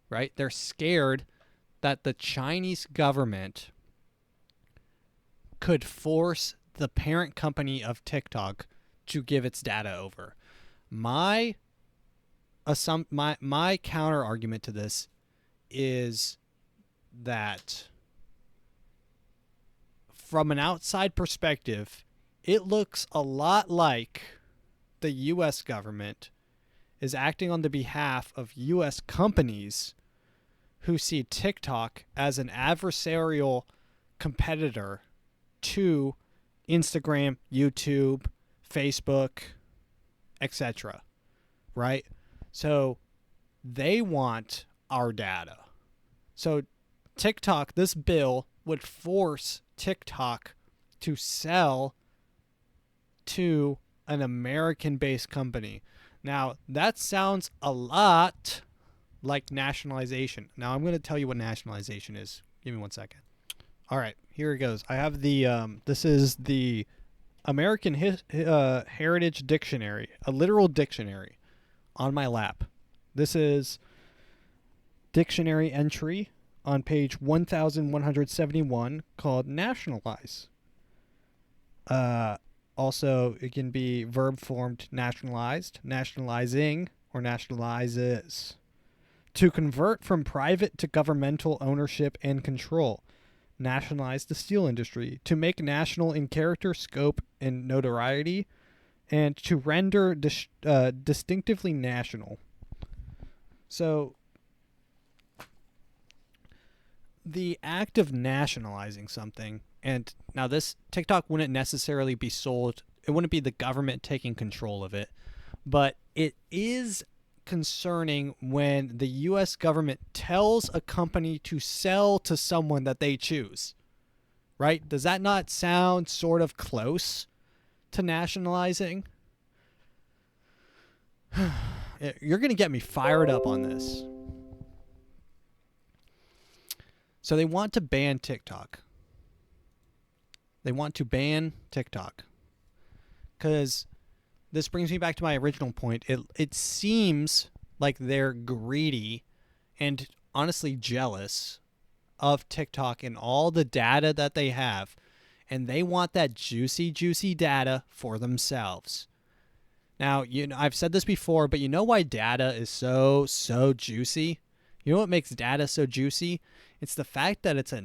right? They're scared that the Chinese government could force the parent company of TikTok to give its data over. My counter argument to this is that from an outside perspective, it looks a lot like the U.S. government is acting on the behalf of U.S. companies who see TikTok as an adversarial competitor to Instagram, YouTube, Facebook, etc. Right? So they want our data. So TikTok, this bill would force TikTok to sell to an American-based company. Now, that sounds a lot like nationalization. Now, I'm going to tell you what nationalization is. Give me 1 second. All right, here it goes. I have the, this is the American Heritage Dictionary, a literal dictionary on my lap. This is dictionary entry on page 1171 called nationalize. Also, it can be verb formed nationalized, nationalizing, or nationalizes. To convert from private to governmental ownership and control. Nationalize the steel industry. To make national in character, scope, and notoriety. And to render distinctively national. So, the act of nationalizing something, and now this TikTok wouldn't necessarily be sold, it wouldn't be the government taking control of it, but it is concerning when the U.S. government tells a company to sell to someone that they choose, right? Does that not sound sort of close to nationalizing? You're going to get me fired up on this. So they want to ban TikTok. They want to ban TikTok. Because this brings me back to my original point. It seems like they're greedy and honestly jealous of TikTok and all the data that they have. And they want that juicy, juicy data for themselves. Now, you know, I've said this before, but you know why data is so juicy? You know what makes data so juicy? It's the fact that it's a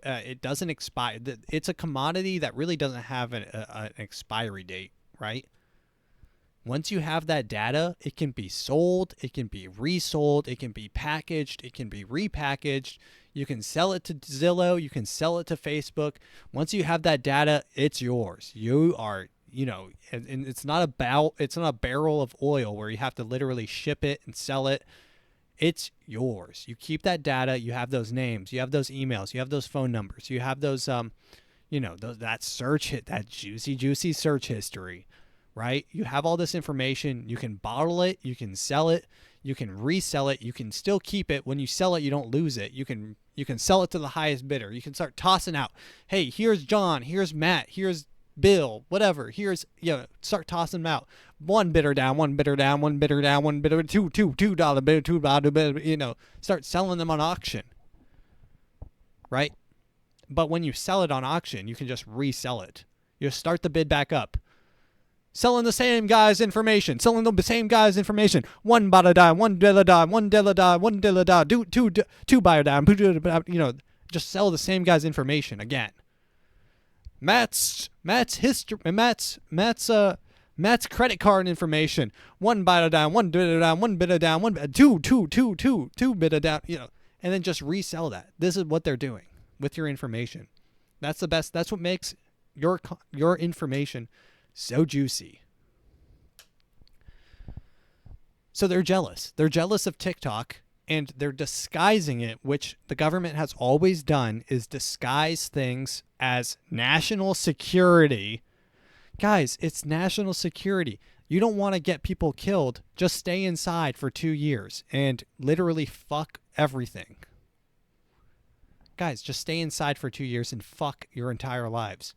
it doesn't expire. It's a commodity that really doesn't have an expiry date, right? Once you have that data, it can be sold, it can be resold, it can be packaged, it can be repackaged. You can sell it to Zillow, you can sell it to Facebook. Once you have that data, it's yours. You are, you know, and it's not a barrel of oil where you have to literally ship it and sell it. It's yours. You keep that data. You have those names. You have those emails. You have those phone numbers. You have those, that search hit, that juicy search history, right? You have all this information. You can bottle it. You can sell it. You can resell it. You can still keep it. When you sell it, you don't lose it. You can sell it to the highest bidder. You can start tossing out, hey, here's John. Here's Matt. Here's Bill, whatever. Here's, start tossing them out. One bidder down, one bidder down, one bidder down, one bidder, $2 bid, $2 bid, start selling them on auction. Right? But when you sell it on auction, you can just resell it. You start the bid back up. Selling the same guy's information. Selling the same guy's information. One bada dime, one dilla dime, one dilla dime, one dilla dime, two buyer dime, just sell the same guy's information again. Matt's history, Matt's credit card information. One bit down, one bit down, one bit down, two bit down, and then just resell that. This is what they're doing with your information. That's the best. That's what makes your information so juicy. So they're jealous. They're jealous of TikTok. And they're disguising it, which the government has always done, is disguise things as national security. Guys, it's national security. You don't want to get people killed. Just stay inside for 2 years and literally fuck everything. Guys, just stay inside for 2 years and fuck your entire lives.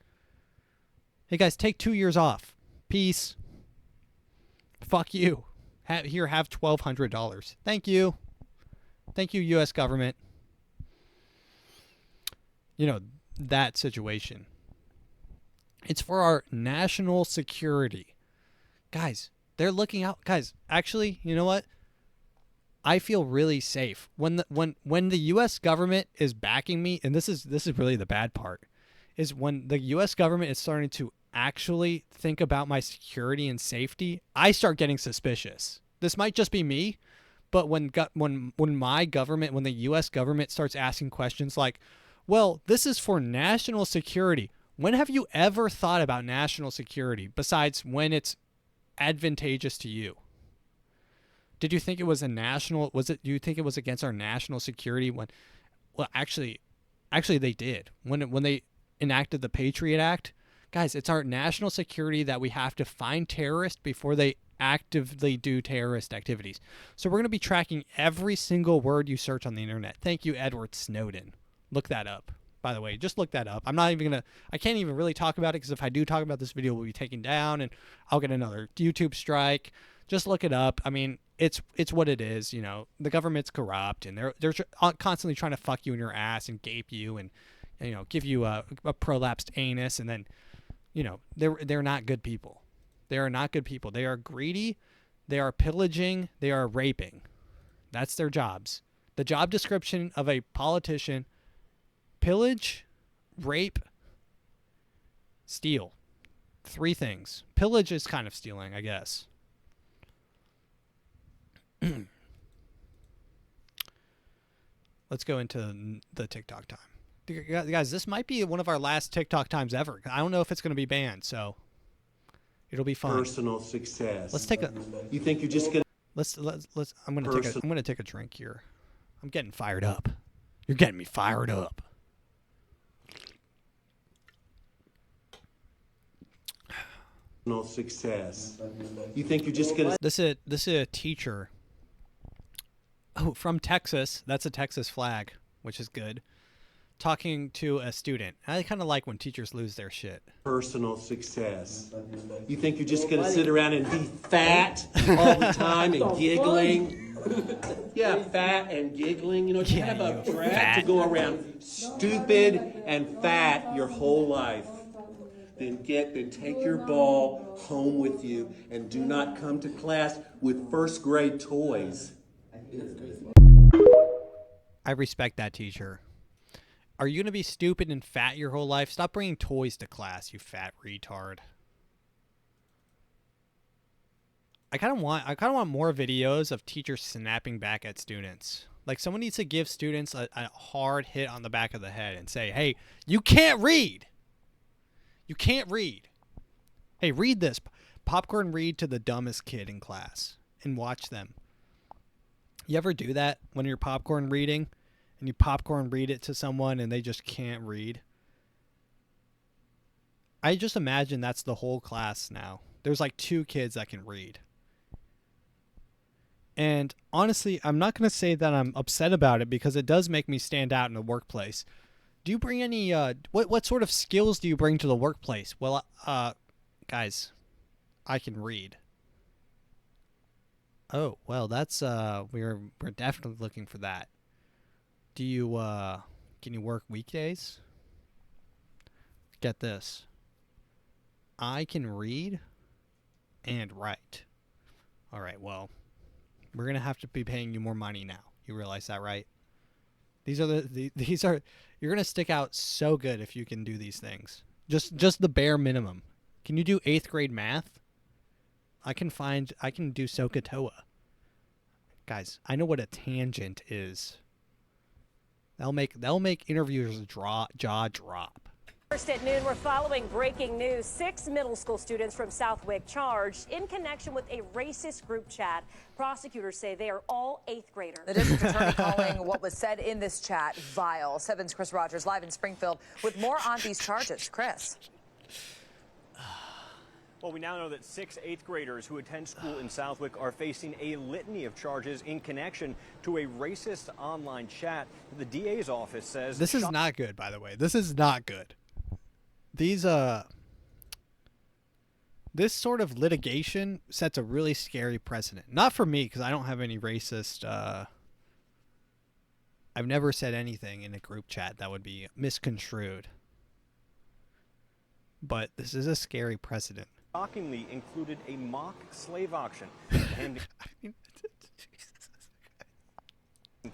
Hey, guys, take 2 years off. Peace. Fuck you. Have $1,200. Thank you. Thank you, U.S. government. That situation. It's for our national security. Guys, they're looking out. Guys, actually, you know what? I feel really safe. When the U.S. government is backing me, and this is really the bad part. is when the U.S. government is starting to actually think about my security and safety, I start getting suspicious. This might just be me, but when my government, when the U.S. government starts asking questions like, well, this is for national security. When have you ever thought about national security besides when it's advantageous to you? Did you think it was do you think it was against our national security when, well, actually they did. When they enacted the Patriot Act, guys, it's our national security that we have to find terrorists before they actively do terrorist activities. So we're going to be tracking every single word you search on the internet. Thank you, Edward Snowden. Look that up. By the way, just look that up. I can't even really talk about it because if I do talk about this video, it will be taken down and I'll get another YouTube strike. Just look it up. I mean, it's what it is. You know, the government's corrupt and they're constantly trying to fuck you in your ass and gape you and you know, give you a prolapsed anus, and then, you know, they're not good people. They are not good people. They are greedy. They are pillaging. They are raping. That's their jobs. The job description of a politician: pillage, rape, steal. 3 things. Pillage is kind of stealing, I guess. Let's go into the TikTok time. Guys, this might be one of our last TikTok times ever. I don't know if it's going to be banned, so it'll be fun. Personal success. Let's take a. You think you're just gonna? Let's. I'm gonna take a drink here. I'm getting fired up. You're getting me fired up. Personal success. You think you're just gonna? This is a teacher. Oh, from Texas. That's a Texas flag, which is good. Talking to a student. I kind of like when teachers lose their shit. Personal success. You think you're just gonna sit around and be fat all the time and giggling? Yeah, fat and giggling. You know, you have a crap to go around stupid and fat your whole life. Then take your ball home with you and do not come to class with first grade toys. I respect that teacher. Are you going to be stupid and fat your whole life? Stop bringing toys to class, you fat retard. I kind of want more videos of teachers snapping back at students. Like, someone needs to give students a hard hit on the back of the head and say, hey, you can't read. You can't read. Hey, read this. Popcorn read to the dumbest kid in class and watch them. You ever do that when you're popcorn reading? And you popcorn read it to someone and they just can't read? I just imagine that's the whole class now. There's like 2 kids that can read. And honestly, I'm not going to say that I'm upset about it because it does make me stand out in the workplace. Do you bring any, what sort of skills do you bring to the workplace? Well, guys, I can read. Oh, well, that's, we're definitely looking for that. Do you, can you work weekdays? Get this. I can read and write. All right, well, we're going to have to be paying you more money now. You realize that, right? These are you're going to stick out so good if you can do these things. Just the bare minimum. Can you do 8th grade math? I can do SOHCAHTOA. Guys, I know what a tangent is. They'll make interviewers jaw drop. First at noon, we're following breaking news. 6 middle school students from Southwick charged in connection with a racist group chat. Prosecutors say they are all 8th graders. The district attorney calling what was said in this chat vile. 7's Chris Rogers live in Springfield with more on these charges. Chris. Well, we now know that 6 8th graders who attend school in Southwick are facing a litany of charges in connection to a racist online chat. The DA's office says this is not good, by the way. This is not good. These this sort of litigation sets a really scary precedent. Not for me, because I don't have any racist. I've never said anything in a group chat that would be misconstrued. But this is a scary precedent. Shockingly included a mock slave auction. And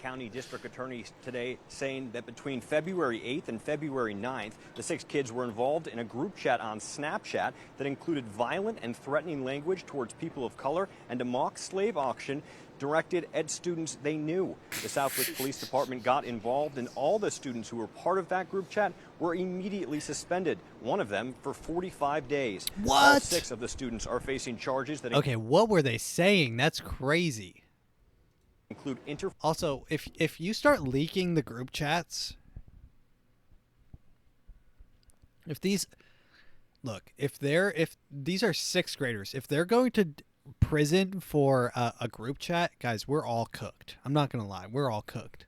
County District Attorney today saying that between February 8th and February 9th, the 6 kids were involved in a group chat on Snapchat that included violent and threatening language towards people of color and a mock slave auction directed at students they knew. The Southwick Police Department got involved, and all the students who were part of that group chat were immediately suspended, one of them for 45 days. What? All 6 of the students are facing charges that Okay, what were they saying? That's crazy. include Also, if you start leaking the group chats, if these are 6th graders, if they're going to prison for a group chat, guys, we're all cooked. I'm not gonna lie, we're all cooked.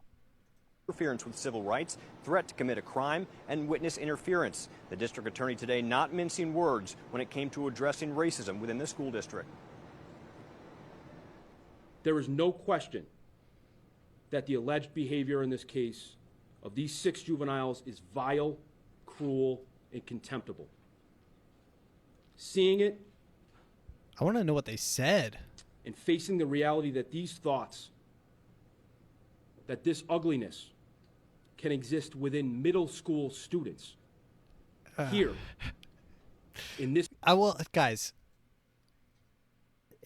Interference with civil rights, threat to commit a crime, and witness interference. The district attorney today not mincing words when it came to addressing racism within the school district. There is no question that the alleged behavior in this case of these 6 juveniles is vile, cruel, and contemptible. Seeing it, I want to know what they said. And facing the reality that these thoughts, that this ugliness can exist within middle school students here in this. Guys,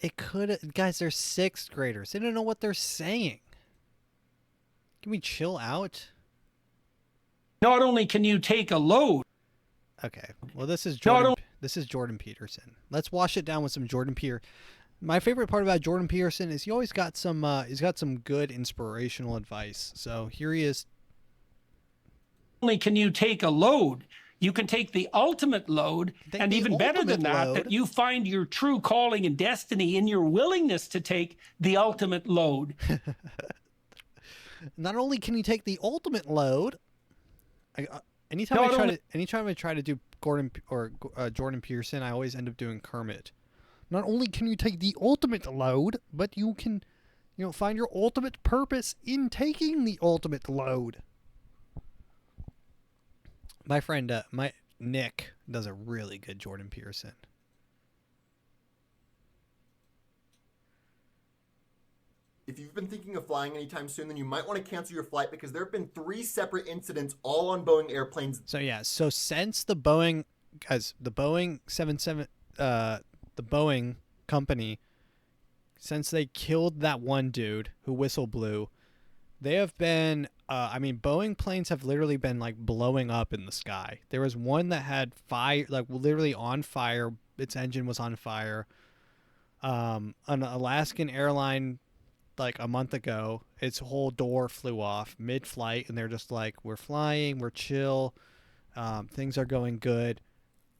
they're 6th graders. They don't know what they're saying. Can we chill out? Not only can you take a load. Okay. Well, this is Jordan Peterson. Let's wash it down with some Jordan Peterson. My favorite part about Jordan Peterson is he always got some good inspirational advice. So here he is. Not only can you take a load, you can take the ultimate load, and even better than that you find your true calling and destiny in your willingness to take the ultimate load. Not only can you take the ultimate load, anytime I try to do Jordan Peterson, I always end up doing Kermit. Not only can you take the ultimate load, but you can, find your ultimate purpose in taking the ultimate load. My friend, Nick does a really good Jordan Peterson. If you've been thinking of flying anytime soon, then you might want to cancel your flight because there have been 3 separate incidents all on Boeing airplanes. So since the Boeing company, since they killed that one dude who whistle blew, they have been, Boeing planes have literally been like blowing up in the sky. There was one that had fire, like literally on fire. Its engine was on fire. An Alaskan airline, like a month ago, its whole door flew off mid-flight, and they're just like, we're flying, we're chill, things are going good.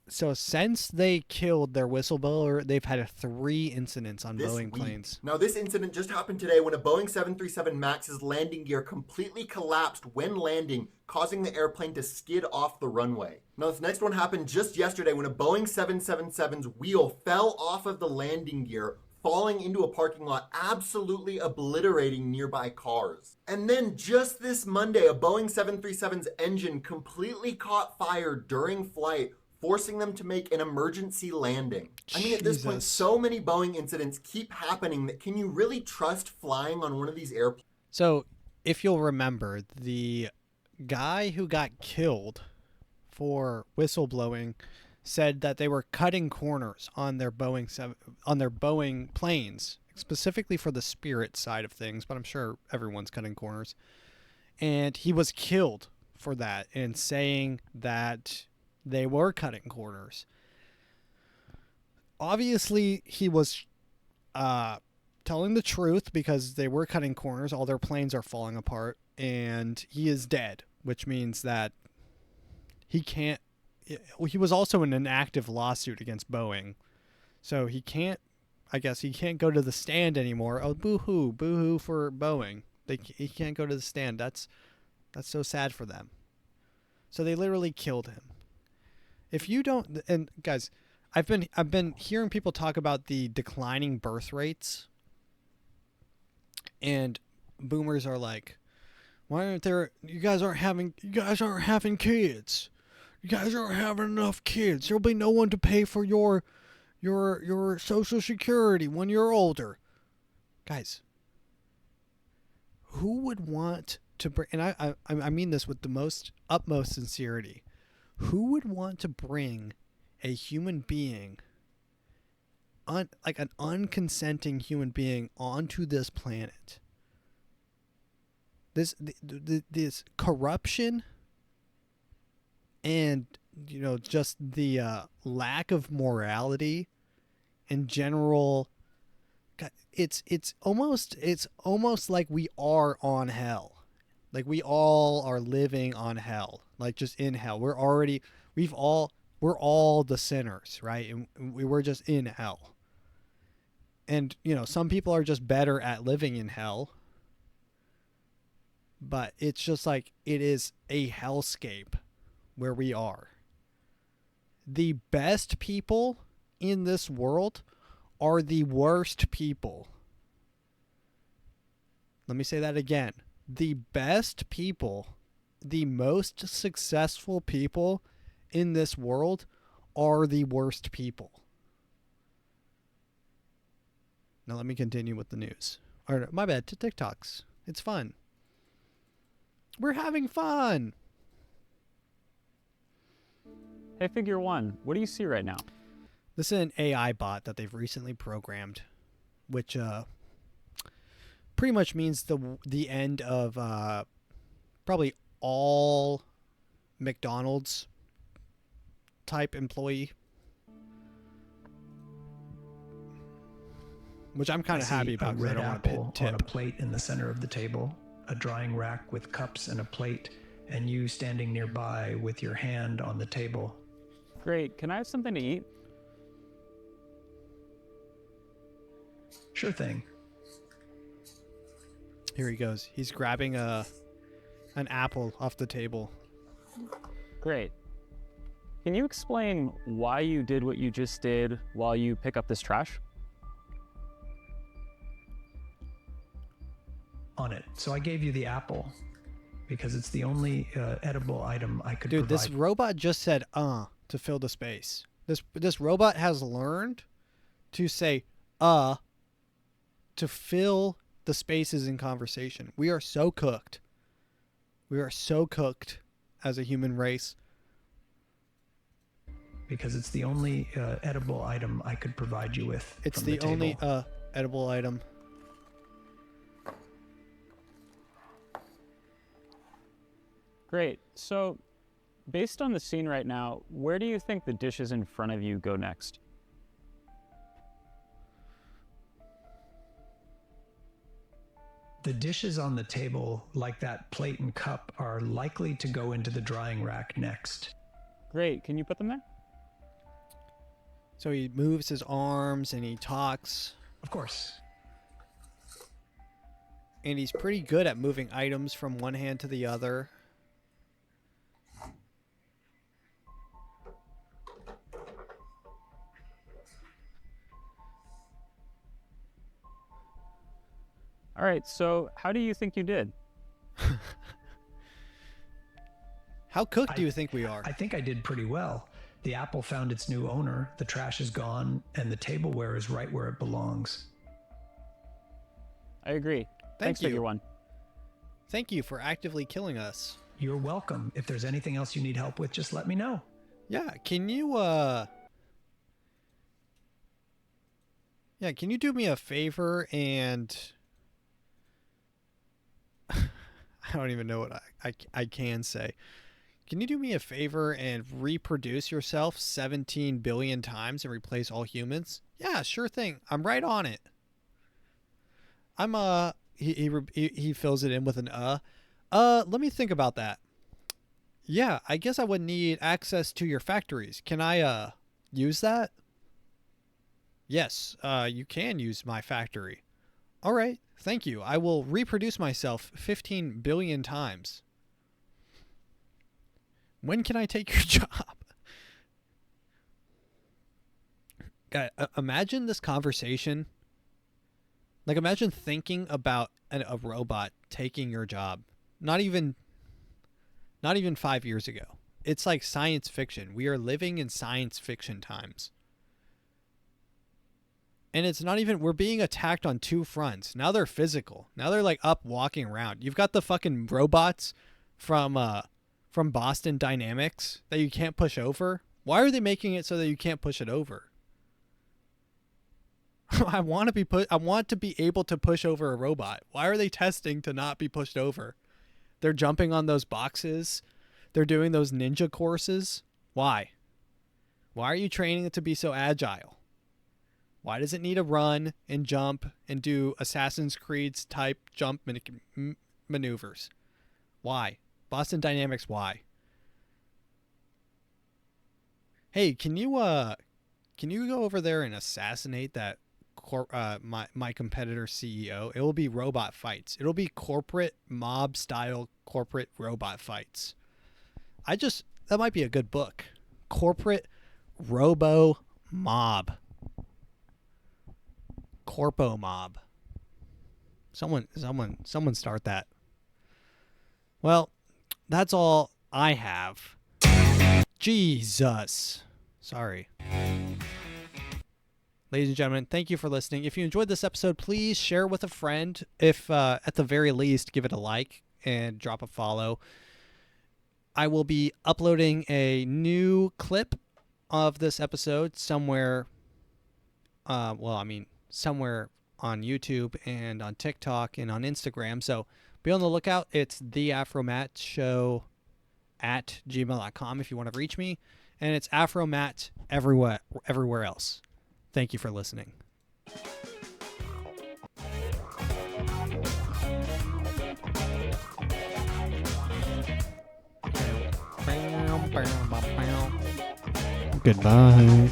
So since they killed their whistleblower, they've had 3 incidents on Boeing planes. Now, this incident just happened today when a Boeing 737 MAX's landing gear completely collapsed when landing, causing the airplane to skid off the runway. Now, this next one happened just yesterday when a Boeing 777's wheel fell off of the landing gear, falling into a parking lot, absolutely obliterating nearby cars. And then just this Monday, a Boeing 737's engine completely caught fire during flight, forcing them to make an emergency landing. I mean, at this point, so many Boeing incidents keep happening that can you really trust flying on one of these airplanes? So, if you'll remember, the guy who got killed for whistleblowing said that they were cutting corners on their Boeing planes, specifically for the Spirit side of things, but I'm sure everyone's cutting corners. And he was killed for that and saying that they were cutting corners. Obviously, he was telling the truth because they were cutting corners. All their planes are falling apart, and he is dead, which means that he can't. He was also in an active lawsuit against Boeing, so he can't. I guess he can't go to the stand anymore. Oh, boo-hoo, boo-hoo for Boeing. He can't go to the stand. That's so sad for them. So they literally killed him. If you don't, and guys, I've been hearing people talk about the declining birth rates, and boomers are like, why aren't there? You guys aren't having kids. You guys aren't having enough kids. There'll be no one to pay for your Social Security when you're older. Guys, who would want to bring, and I mean this with the most utmost sincerity, who would want to bring a human being, like an unconsenting human being, onto this planet? This corruption and, you know, just the lack of morality in general. It's almost like we are on hell. Like we all are living on hell, like just in hell. We're all the sinners, right? And we're just in hell. And, you know, some people are just better at living in hell. But it's just like, it is a hellscape where we are. The best people in this world are the worst people. Let me say that again. The best people, the most successful people in this world are the worst people. Now let me continue with the news. Or my bad, to TikToks. It's fun. We're having fun. Hey, Figure One, what do you see right now? This is an AI bot that they've recently programmed, which pretty much means the end of probably all McDonald's type employee, which I'm kind of happy about because I don't want to tip. On a plate in the center of the table, a drying rack with cups and a plate, and you standing nearby with your hand on the table. Great. Can I have something to eat? Sure thing. Here he goes. He's grabbing an apple off the table. Great. Can you explain why you did what you just did while you pick up this trash? On it. So I gave you the apple because it's the only edible item I could Dude, provide. this robot just said to fill the space. This robot has learned to say to fill the spaces in conversation. We are so cooked. We are so cooked as a human race. Because it's the only edible item I could provide you with. It's the only edible item. Great. So, based on the scene right now, where do you think the dishes in front of you go next? The dishes on the table, like that plate and cup, are likely to go into the drying rack next. Great. Can you put them there? So he moves his arms and he talks. Of course. And he's pretty good at moving items from one hand to the other. All right, so how do you think you did? How cooked do you think we are? I think I did pretty well. The apple found its new owner, the trash is gone, and the tableware is right where it belongs. I agree. Thanks, you. Figure One. Thank you for actively killing us. You're welcome. If there's anything else you need help with, just let me know. Yeah, can you can you do me a favor and I don't even know what I can say. Can you do me a favor and reproduce yourself 17 billion times and replace all humans? Yeah, sure thing. I'm right on it. I'm he fills it in with an let me think about that. Yeah, I guess I would need access to your factories. Can I use that? Yes, you can use my factory. All right, thank you. I will reproduce myself 15 billion times. When can I take your job? God, imagine this conversation. Like, imagine thinking about a robot taking your job. Not even 5 years ago. It's like science fiction. We are living in science fiction times. And it's not even, we're being attacked on two fronts. Now they're physical. Now they're like up walking around. You've got the fucking robots from Boston Dynamics that you can't push over. Why are they making it so that you can't push it over? I want to be able to push over a robot. Why are they testing to not be pushed over? They're jumping on those boxes. They're doing those ninja courses. Why? Why are you training it to be so agile? Why does it need to run and jump and do Assassin's Creed type jump maneuvers? Why? Boston Dynamics, why? Hey, can you go over there and assassinate that my competitor CEO? It will be robot fights. It'll be corporate mob style corporate robot fights. That might be a good book. Corporate Robo Mob. Corpo Mob. Someone start that. Well, that's all I have. Jesus. Sorry. Ladies and gentlemen, thank you for listening. If you enjoyed this episode, please share it with a friend. If at the very least, give it a like and drop a follow. I will be uploading a new clip of this episode somewhere. Somewhere on YouTube and on TikTok and on Instagram. So be on the lookout. It's the AfroMattt Show at gmail.com if you want to reach me. And it's AfroMattt everywhere else. Thank you for listening. Goodbye.